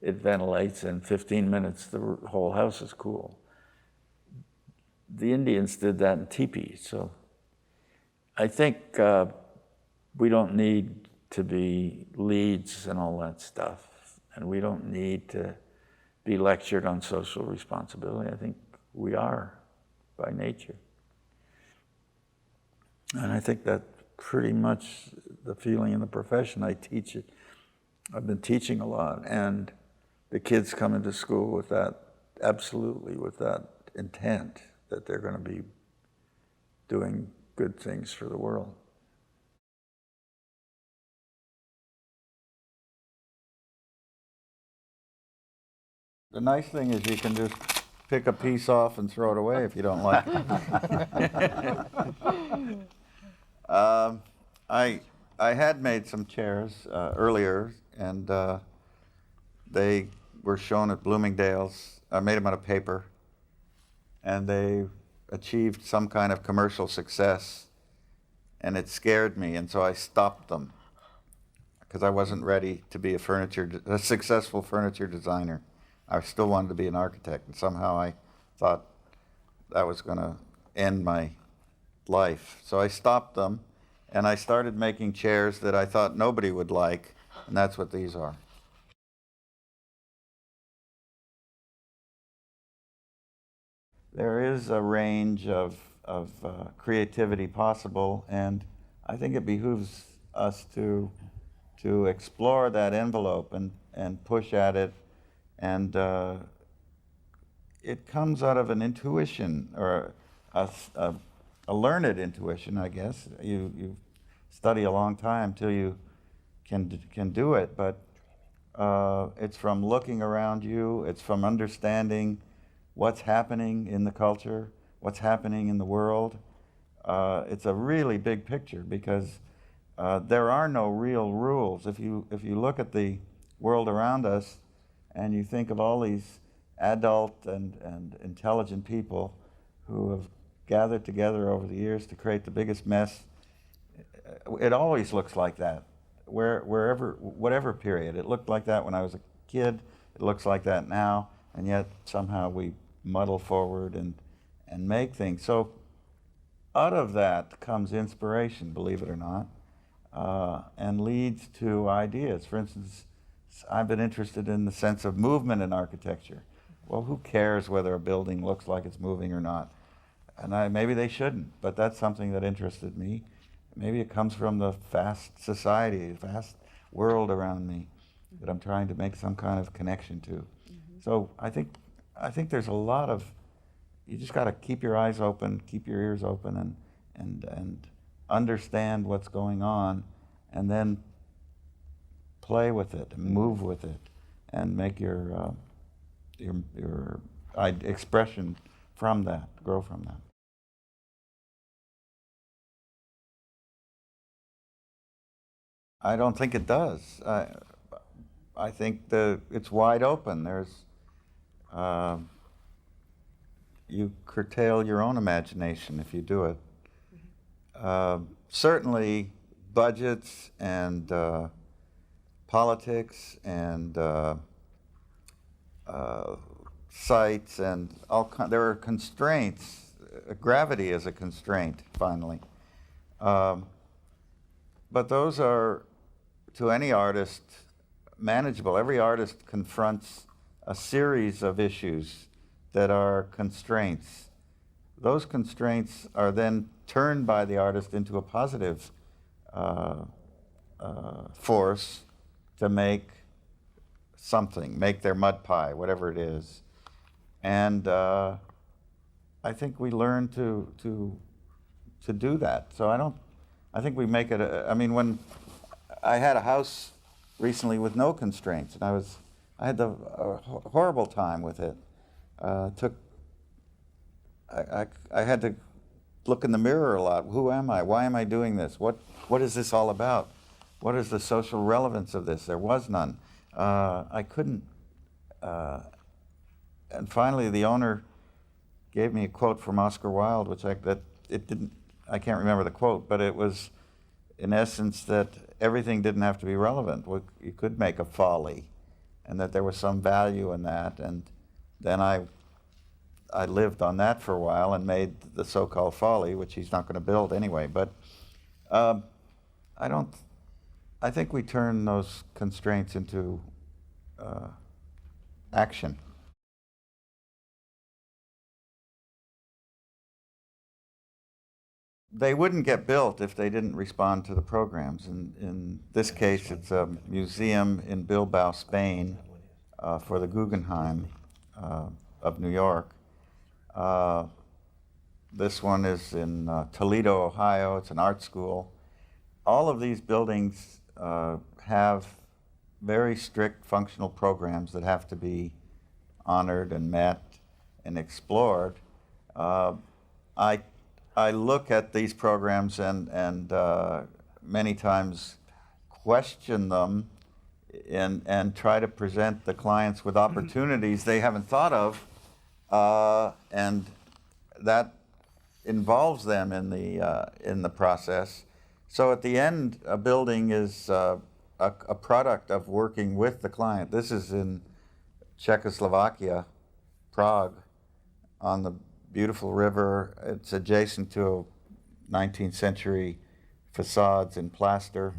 it ventilates, and in 15 minutes the whole house is cool. The Indians did that in teepees, so I think we don't need to be leads and all that stuff, and we don't need to be lectured on social responsibility. I think we are by nature. And I think that's pretty much the feeling in the profession. I teach it. I've been teaching a lot, and the kids come into school with that, absolutely with that intent that they're going to be doing good things for the world. The nice thing is you can just pick a piece off and throw it away if you don't like it. I had made some chairs earlier, and they were shown at Bloomingdale's. I made them out of paper, and they achieved some kind of commercial success, and it scared me, and so I stopped them because I wasn't ready to be a successful furniture designer. I still wanted to be an architect, and somehow I thought that was going to end my life. So I stopped them, and I started making chairs that I thought nobody would like, and that's what these are. There is a range of creativity possible, and I think it behooves us to explore that envelope and push at it, and it comes out of an intuition, or a learned intuition, I guess. You study a long time till you can do it, but it's from looking around you, it's from understanding what's happening in the culture, what's happening in the world. It's a really big picture because there are no real rules. If you look at the world around us and you think of all these adult and intelligent people who have gathered together over the years to create the biggest mess, it always looks like that. Whatever period. It looked like that when I was a kid, it looks like that now, and yet somehow we muddle forward and make things. So out of that comes inspiration, believe it or not, and leads to ideas. For instance, I've been interested in the sense of movement in architecture. Well, who cares whether a building looks like it's moving or not? And maybe they shouldn't, but that's something that interested me. Maybe it comes from the fast society, the fast world around me that I'm trying to make some kind of connection to. Mm-hmm. So I think there's a lot of, you just got to keep your eyes open, keep your ears open, and understand what's going on, and then play with it, and move with it, and make your expression from that, grow from that. I don't think it does. I think it's wide open. There's, you curtail your own imagination if you do it. Certainly, budgets and politics and sites and there are constraints. Gravity is a constraint, finally. But those are, to any artist, manageable. Every artist confronts a series of issues that are constraints. Those constraints are then turned by the artist into a positive force to make something, make their mud pie, whatever it is. And I think we learn to do that. So I think we make it, I mean, when I had a house recently with no constraints, and I had a horrible time with it. I had to look in the mirror a lot. Who am I? Why am I doing this? What is this all about? What is the social relevance of this? There was none. I couldn't. And finally, the owner gave me a quote from Oscar Wilde, I can't remember the quote, but it was, in essence, that everything didn't have to be relevant. You could make a folly, and that there was some value in that. And then I lived on that for a while and made the so-called folly, which he's not going to build anyway. But I think we turn those constraints into action. They wouldn't get built if they didn't respond to the programs. In this case, it's a museum in Bilbao, Spain, for the Guggenheim of New York. This one is in Toledo, Ohio. It's an art school. All of these buildings have very strict functional programs that have to be honored and met and explored. I look at these programs and many times question them and try to present the clients with opportunities they haven't thought of, and that involves them in the process. So at the end, a building is a product of working with the client. This is in Czechoslovakia, Prague, on the beautiful river. It's adjacent to 19th century facades in plaster.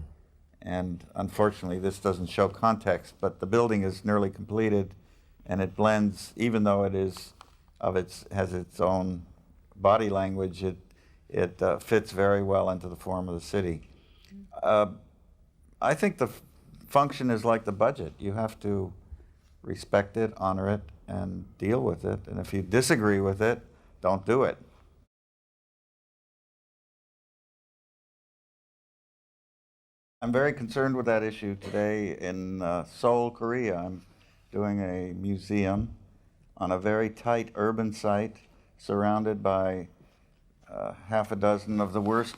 And unfortunately, this doesn't show context, but the building is nearly completed, and it blends, even though it has its own body language, it fits very well into the form of the city. I think the function is like the budget. You have to respect it, honor it, and deal with it. And if you disagree with it, don't do it. I'm very concerned with that issue today. In Seoul, Korea, I'm doing a museum on a very tight urban site surrounded by half a dozen of the worst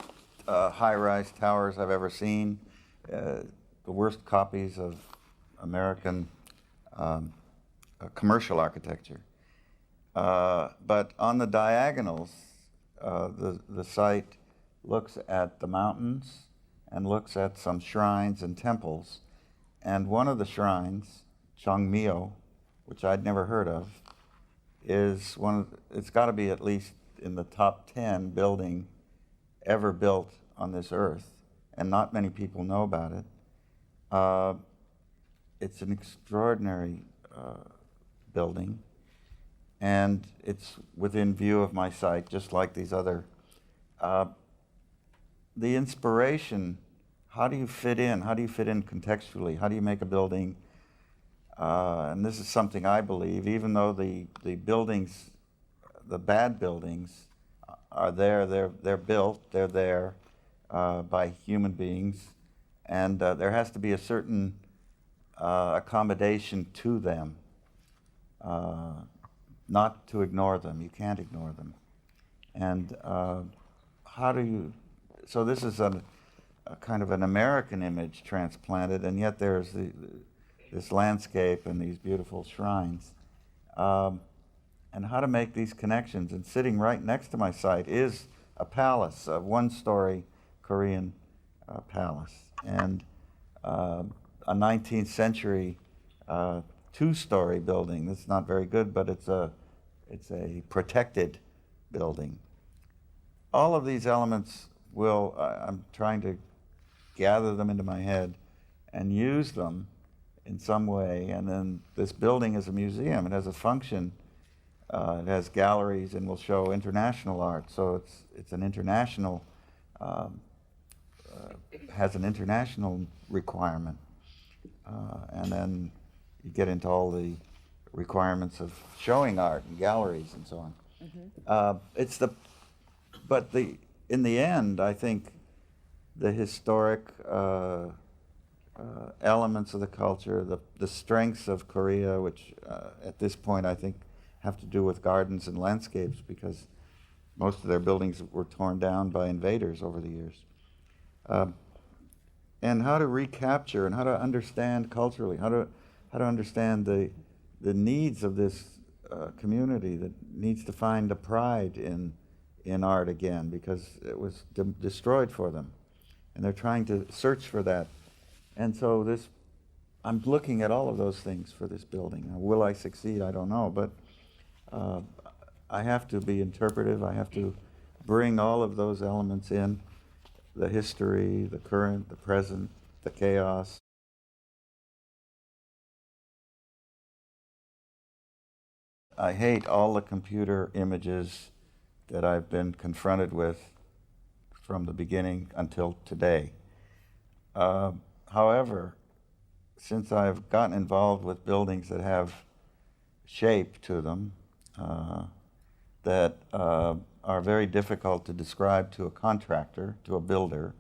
high-rise towers I've ever seen, the worst copies of American commercial architecture. But on the diagonals, the site looks at the mountains and looks at some shrines and temples. And one of the shrines, Chongmyo, which I'd never heard of, is it's got to be at least in the top 10 building ever built on this earth, and not many people know about it. It's an extraordinary building, and it's within view of my site, just like these other. The inspiration, how do you fit in? How do you fit in contextually? How do you make a building? And this is something I believe, even though the buildings, the bad buildings, are there, they're built, they're there by human beings, and there has to be a certain accommodation to them, not to ignore them. You can't ignore them. And how do you, so this is a kind of an American image transplanted, and yet there's this landscape and these beautiful shrines. and how to make these connections. And sitting right next to my site is a palace, a one-story Korean palace, and a 19th century two-story building. That's not very good, but it's a protected building. All of these elements will, I'm trying to gather them into my head and use them in some way. And then this building is a museum. It has a function. It has galleries and will show international art. So it's an international, has an international requirement. And then you get into all the requirements of showing art and galleries and so on. In the end, I think the historic elements of the culture, the strengths of Korea, which at this point I think have to do with gardens and landscapes, because most of their buildings were torn down by invaders over the years. And how to recapture and how to understand culturally, how to understand the needs of this community that needs to find a pride in art again, because it was destroyed for them. And they're trying to search for that. And so I'm looking at all of those things for this building. Now, will I succeed? I don't know, but I have to be interpretive. I have to bring all of those elements in, the history, the current, the present, the chaos. I hate all the computer images that I've been confronted with from the beginning until today. However, since I've gotten involved with buildings that have shape to them, that are very difficult to describe to a contractor, to a builder,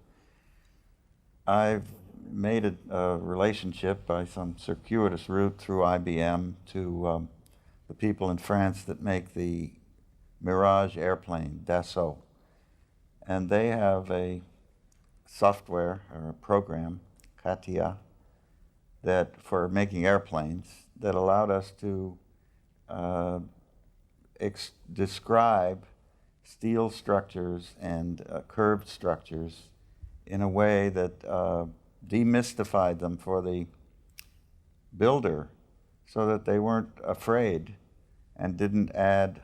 I've made a relationship by some circuitous route through IBM to the people in France that make the Mirage airplane, Dassault. And they have a software or a program, Chiat, that for making airplanes, that allowed us to describe steel structures and curved structures in a way that demystified them for the builder, so that they weren't afraid and didn't add,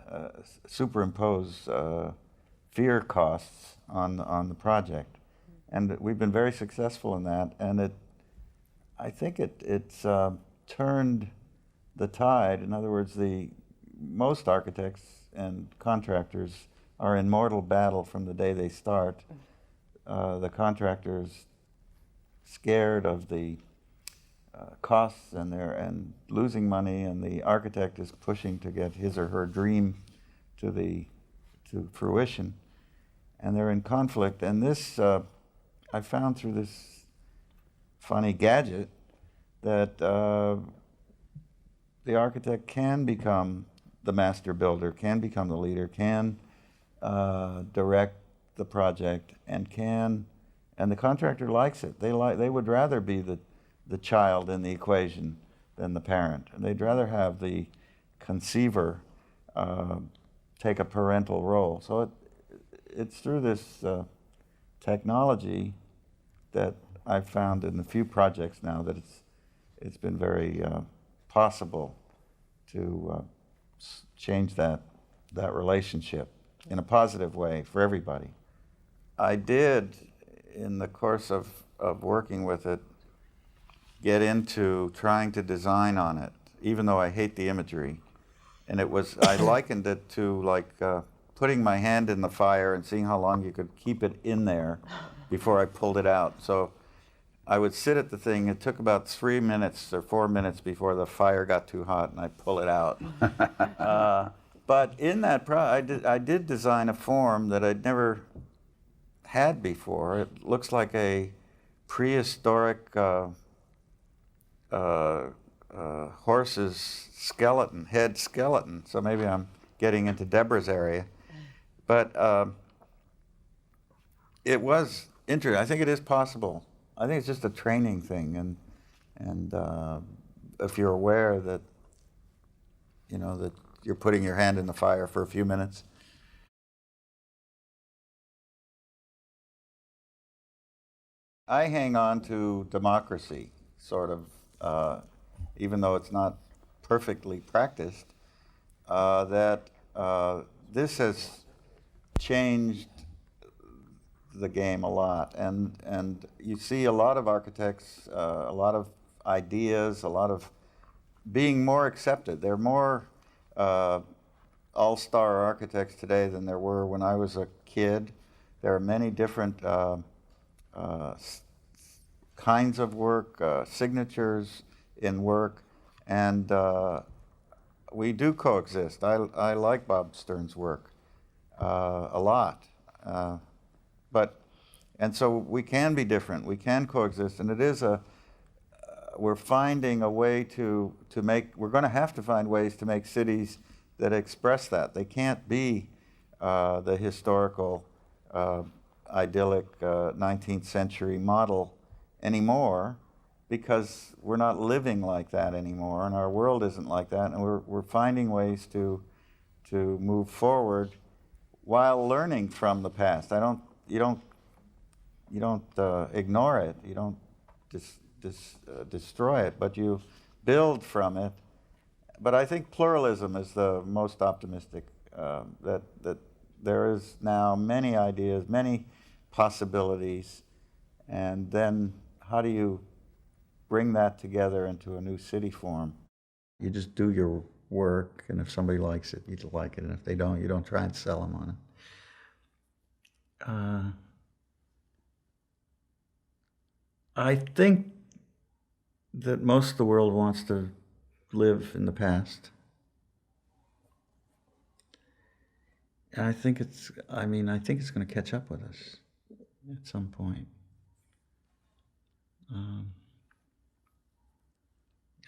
superimpose fear costs on the project. And we've been very successful in that, and I think it's turned the tide. In other words, most architects and contractors are in mortal battle from the day they start. The contractor's scared of the costs and losing money, and the architect is pushing to get his or her dream to fruition, and they're in conflict. And this I found through this funny gadget that the architect can become the master builder, can become the leader, can direct the project, and the contractor likes it. They would rather be the child in the equation than the parent. And they'd rather have the conceiver take a parental role. So it's through this technology that I've found in a few projects now that it's been very possible to change that relationship in a positive way for everybody. I did, in the course of working with it, get into trying to design on it, even though I hate the imagery. And I likened it to like putting my hand in the fire and seeing how long you could keep it in there before I pulled it out. So I would sit at the thing. It took about 3 minutes or 4 minutes before the fire got too hot and I'd pull it out. But in that I did design a form that I'd never had before. It looks like a prehistoric horse's head skeleton. So maybe I'm getting into Deborah's area. But it was interesting. I think it is possible. I think it's just a training thing, and if you're aware that, that you're putting your hand in the fire for a few minutes. I hang on to democracy, sort of, even though it's not perfectly practiced, that this has changed the game a lot. And you see a lot of architects, a lot of ideas, a lot of being more accepted. There are more all-star architects today than there were when I was a kid. There are many different kinds of work, signatures in work, and we do coexist. I like Bob Stern's work a lot, and so we can be different. We can coexist, and it is we're finding a way to make. We're going to have to find ways to make cities that express that. They can't be the historical, idyllic 19th century model anymore, because we're not living like that anymore, and our world isn't like that, and we're finding ways to move forward while learning from the past. You don't ignore it. You don't destroy it, but you build from it. But I think pluralism is the most optimistic. That there is now many ideas, many possibilities, and then how do you bring that together into a new city form? You just do your work, and if somebody likes it, you like it, and if they don't, you don't try and sell them on it. I think that most of the world wants to live in the past. And I think it's going to catch up with us at some point.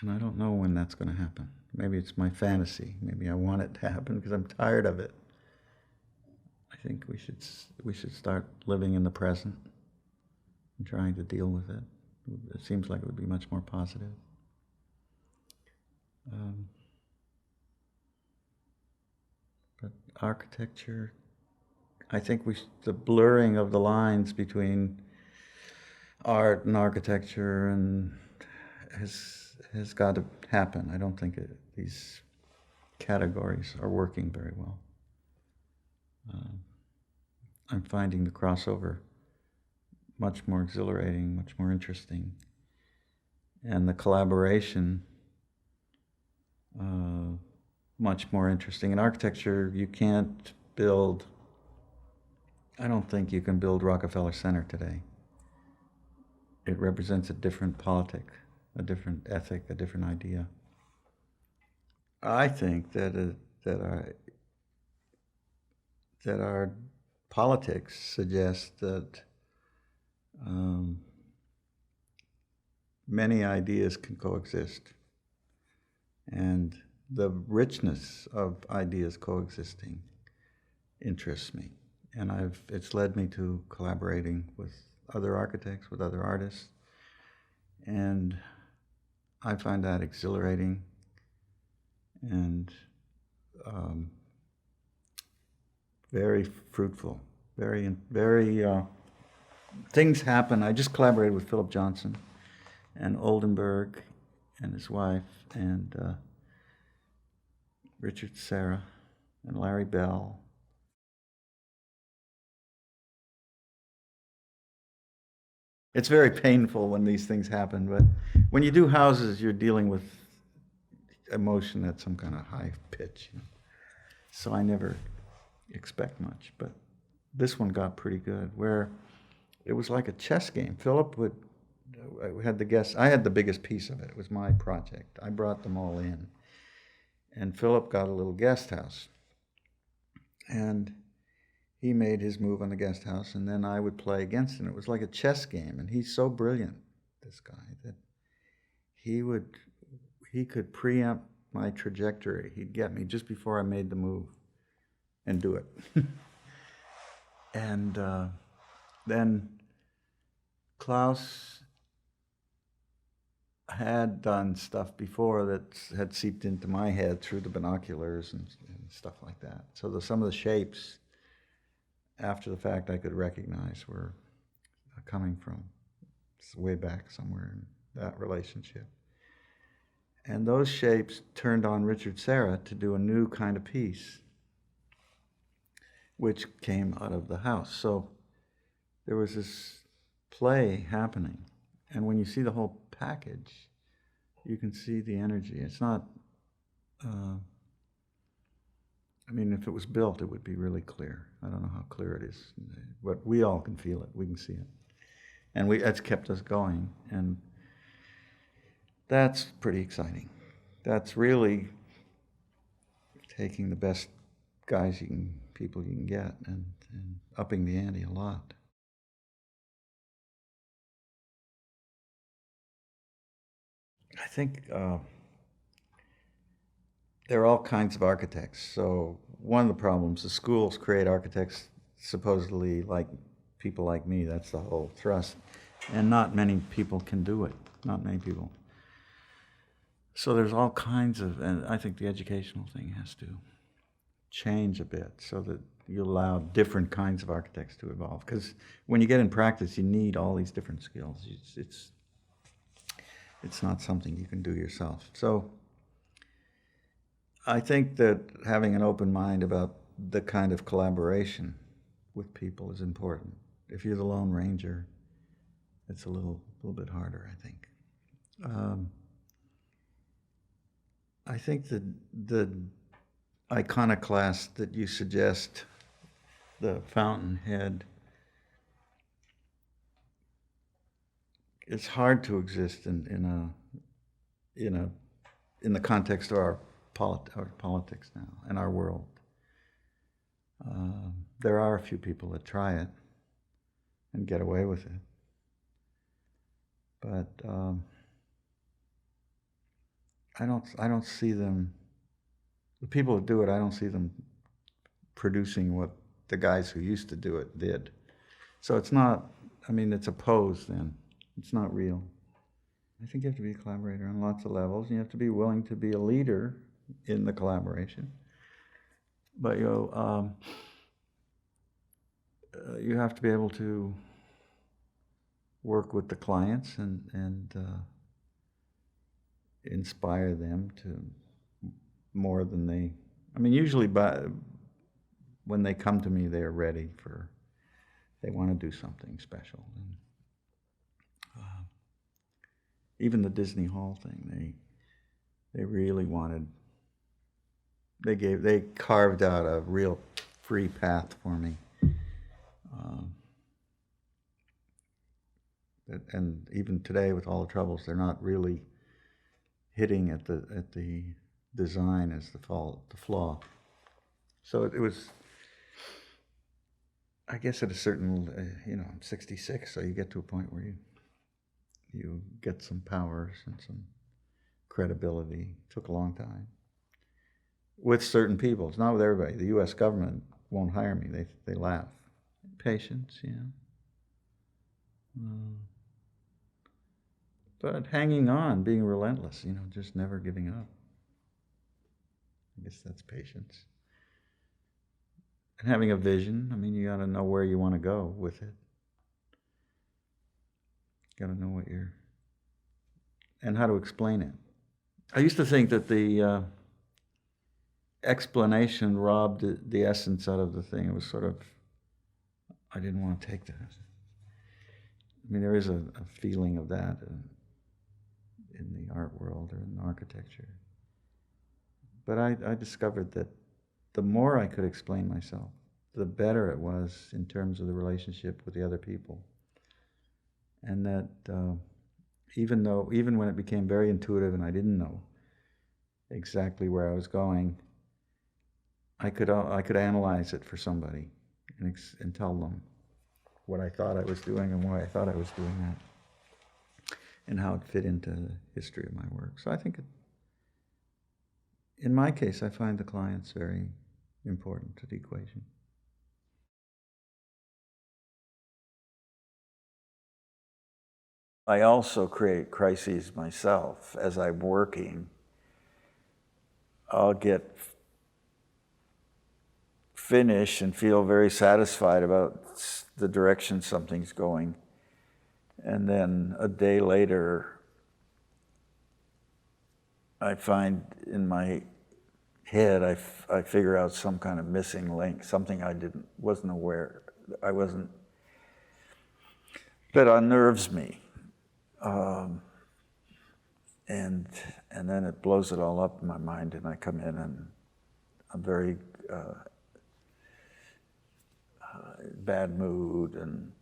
And I don't know when that's going to happen. Maybe it's my fantasy. Maybe I want it to happen because I'm tired of it. I think we should start living in the present and trying to deal with it. It seems like it would be much more positive. But architecture, I think the blurring of the lines between art and architecture and has got to happen. I don't think these categories are working very well. I'm finding the crossover much more exhilarating, much more interesting, and the collaboration much more interesting. In architecture, I don't think you can build Rockefeller Center today. It represents a different politic, a different ethic, a different idea. I think that our politics suggest that many ideas can coexist, and the richness of ideas coexisting interests me, and it's led me to collaborating with other architects, with other artists, and I find that exhilarating and very fruitful, very things happen. I just collaborated with Philip Johnson and Oldenburg and his wife and Richard Serra and Larry Bell. It's very painful when these things happen, but when you do houses, you're dealing with emotion at some kind of high pitch. So I never expect much, but this one got pretty good, where it was like a chess game. I had the biggest piece of it. It was my project. I brought them all in. And Philip got a little guest house. And he made his move on the guest house, and then I would play against him. It was like a chess game, and he's so brilliant, this guy, that he could preempt my trajectory. He'd get me just before I made the move and do it. And then Claes, had done stuff before that had seeped into my head through the binoculars and stuff like that. So some of the shapes, after the fact, I could recognize were coming from way back somewhere in that relationship. And those shapes turned on Richard Serra to do a new kind of piece, which came out of the house. So there was this play happening. And when you see the whole package, you can see the energy. It's not, I mean, if it was built, it would be really clear. I don't know how clear it is, but we all can feel it. We can see it. And that's kept us going. And that's pretty exciting. That's really taking the best guys people you can get and upping the ante a lot. I think there are all kinds of architects. So one of the problems, the schools create architects supposedly like people like me. That's the whole thrust. And not many people can do it. Not many people. So there's all kinds of, and I think the educational thing has to change a bit so that you allow different kinds of architects to evolve. Because when you get in practice, you need all these different skills. It's not something you can do yourself. So I think that having an open mind about the kind of collaboration with people is important. If you're the Lone Ranger, it's a little bit harder, I think. I think the iconoclast that you suggest, the fountainhead, it's hard to exist in the context of our politics now and our world. There are a few people that try it and get away with it, but I don't see them. The people that do it, I don't see them producing what the guys who used to do it did. So it's not. I mean, it's a pose then. It's not real. I think you have to be a collaborator on lots of levels. You have to be willing to be a leader in the collaboration. But you have to be able to work with the clients and inspire them to more than they. I mean, usually when they come to me, they're ready for. They want to do something special. And, even the Disney Hall thing, they really wanted. They carved out a real free path for me. And even today, with all the troubles, they're not really hitting at the design as the flaw. So it was. I guess at a certain, I'm 66, so you get to a point where you get some powers and some credibility. It took a long time. With certain people, it's not with everybody. The U.S. government won't hire me. They laugh. Patience, but hanging on, being relentless, just never giving up. I guess that's patience. And having a vision, I mean, you got to know where you want to go with it. You got to know and how to explain it. I used to think that the explanation robbed the essence out of the thing. It was sort of, I didn't want to take that. I mean, there is a feeling of that in the art world or in architecture. But I discovered that the more I could explain myself, the better it was in terms of the relationship with the other people. And that even when it became very intuitive and I didn't know exactly where I was going, I could analyze it for somebody and tell them what I thought I was doing and why I thought I was doing that, and how it fit into the history of my work. So I think in my case, I find the clients very important to the equation. I also create crises myself. As I'm working, I'll get finished and feel very satisfied about the direction something's going. And then a day later, I find in my head, I figure out some kind of missing link, something wasn't aware, that unnerves me. And then it blows it all up in my mind, and I come in and I'm very bad mood and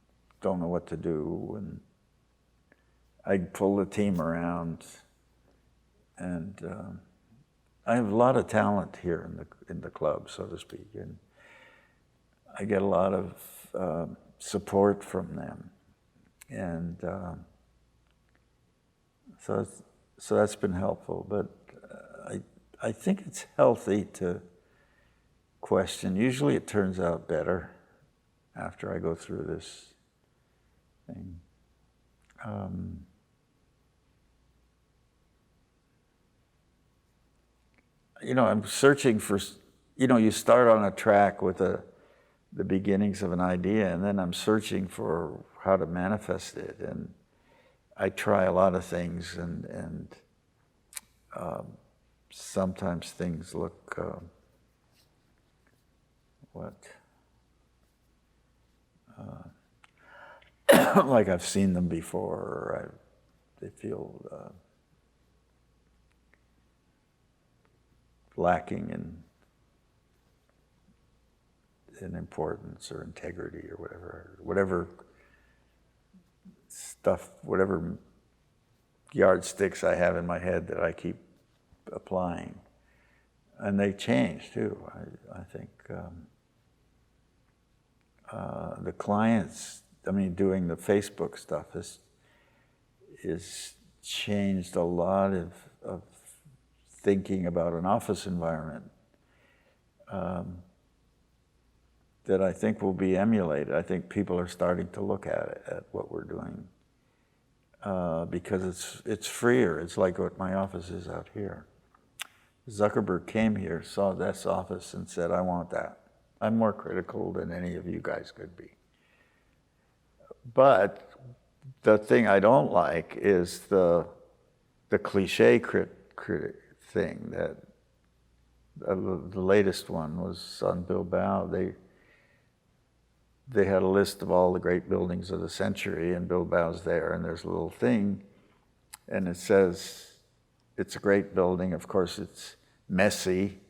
don't know what to do, and I pull the team around, and I have a lot of talent here in the club, so to speak, and I get a lot of support from them, and so that's been helpful. But I think it's healthy to question. Usually it turns out better after I go through this thing. I'm searching for, you start on a track with the beginnings of an idea, and then I'm searching for how to manifest it. And I try a lot of things, and sometimes things look, like I've seen them before, or they feel lacking in importance or integrity or whatever stuff, whatever yardsticks I have in my head that I keep applying. And they change too. I think the clients, doing the Facebook stuff is changed a lot of thinking about an office environment that I think will be emulated. I think people are starting to look at what we're doing because it's freer. It's like what my office is out here. Zuckerberg came here, saw this office, and said, "I want that." I'm more critical than any of you guys could be. But the thing I don't like is the cliche thing that the latest one was on Bilbao. They had a list of all the great buildings of the century, and Bilbao's there, and there's a little thing, and it says, it's a great building. Of course, it's messy,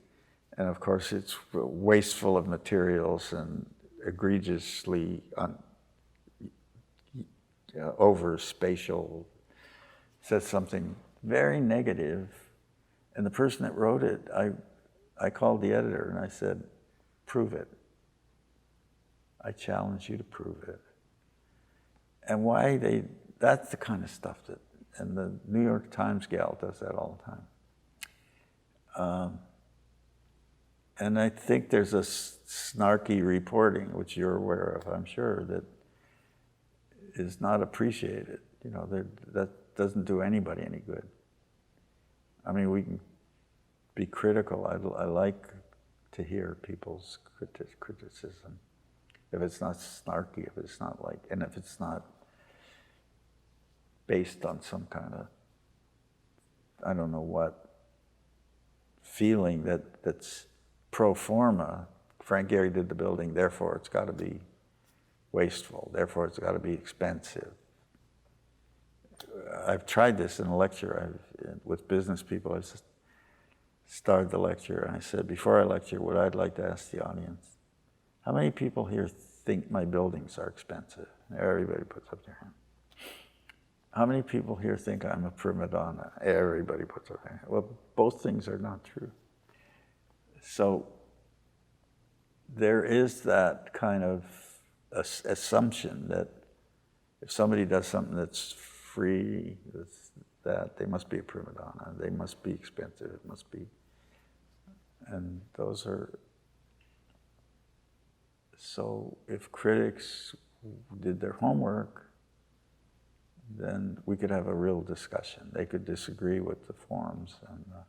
and of course, it's wasteful of materials and egregiously over spatial. Says something very negative, and the person that wrote it, I called the editor and I said, "Prove it. I challenge you to prove it." And that's the kind of stuff and the New York Times gal does that all the time. And I think there's a snarky reporting, which you're aware of, I'm sure, that is not appreciated. That doesn't do anybody any good. We can be critical. I like to hear people's criticism. If it's not snarky, if it's not and if it's not based on some kind of, I don't know what, feeling that's pro forma. Frank Gehry did the building, therefore it's got to be wasteful, therefore it's got to be expensive. I've tried this in a lecture with business people. I just started the lecture and I said, before I lecture, what I'd like to ask the audience, how many people here think my buildings are expensive? Everybody puts up their hand. How many people here think I'm a prima donna? Everybody puts up their hand. Well, both things are not true. So there is that kind of assumption that if somebody does something that's free, that they must be a prima donna, they must be expensive, it must be, and those are, so if critics did their homework, then we could have a real discussion. They could disagree with the forms and the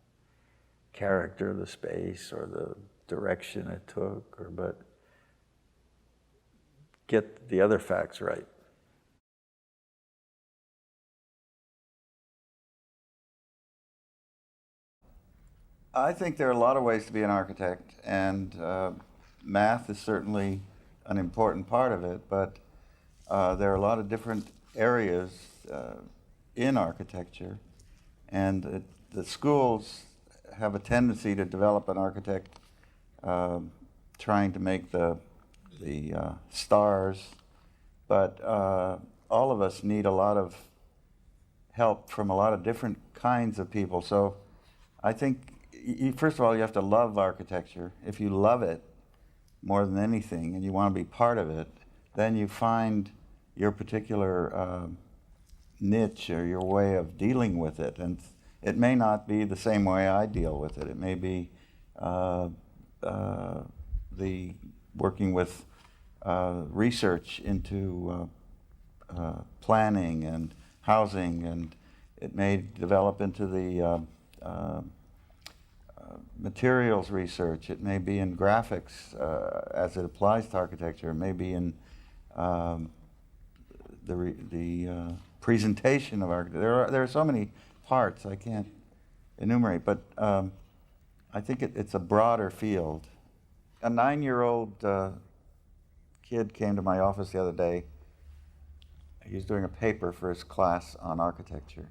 character of the space or the direction it took, but get the other facts right. I think there are a lot of ways to be an architect, and math is certainly an important part of it, but there are a lot of different areas in architecture, and the schools have a tendency to develop an architect trying to make the stars, but all of us need a lot of help from a lot of different kinds of people. So I think, first of all, you have to love architecture. If you love it more than anything and you want to be part of it, then you find your particular niche or your way of dealing with it. And it may not be the same way I deal with it. It may be the working with research into planning and housing, and it may develop into the materials research. It may be in graphics as it applies to architecture. It may be in the presentation of architecture. There are so many parts I can't enumerate, but I think it's a broader field. A 9-year-old kid came to my office the other day. He was doing a paper for his class on architecture,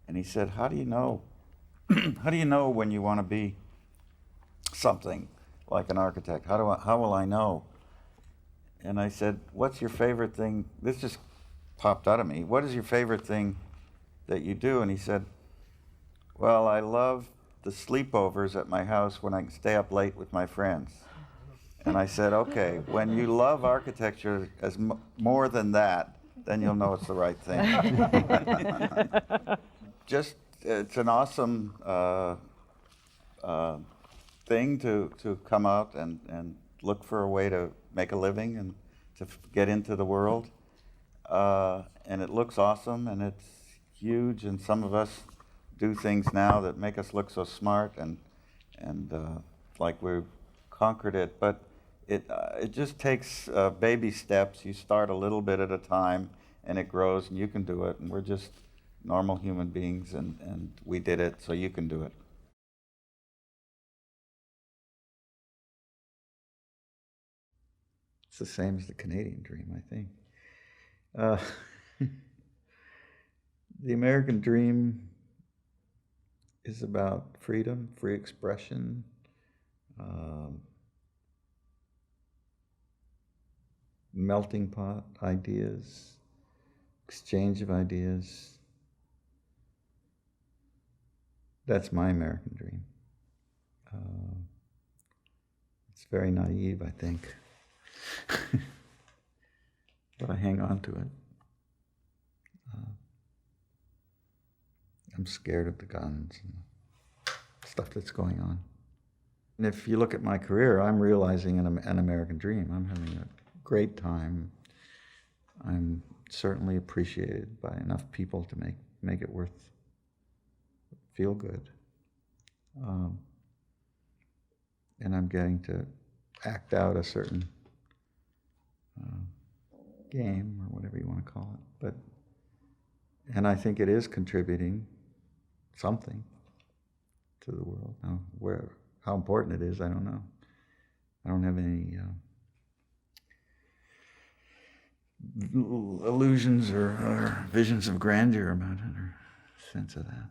and he said, "How do you know? How do you know when you want to be something like an architect? How will I know?" And I said, "What's your favorite thing?" This just popped out of me. "What is your favorite thing that you do?" And he said, "Well, I love the sleepovers at my house when I can stay up late with my friends." And I said, "Okay, when you love architecture as more than that, then you'll know it's the right thing." Just, it's an awesome thing to come out and look for a way to make a living and to get into the world. And it looks awesome, and it's huge, and some of us do things now that make us look so smart and like we've conquered it, but it just takes baby steps. You start a little bit at a time, and it grows, and you can do it, and we're just normal human beings, and we did it, so you can do it. It's the same as the Canadian dream, I think. The American dream is about freedom, free expression, melting pot ideas, exchange of ideas. That's my American dream. It's very naive, I think. But I hang on to it. I'm scared of the guns and the stuff that's going on. And if you look at my career, I'm realizing an American dream. I'm having a great time. I'm certainly appreciated by enough people to make it feel good. And I'm getting to act out a certain game, or whatever you want to call it. And I think it is contributing something to the world. Now, how important it is, I don't know. I don't have any illusions or visions of grandeur about it, or sense of that.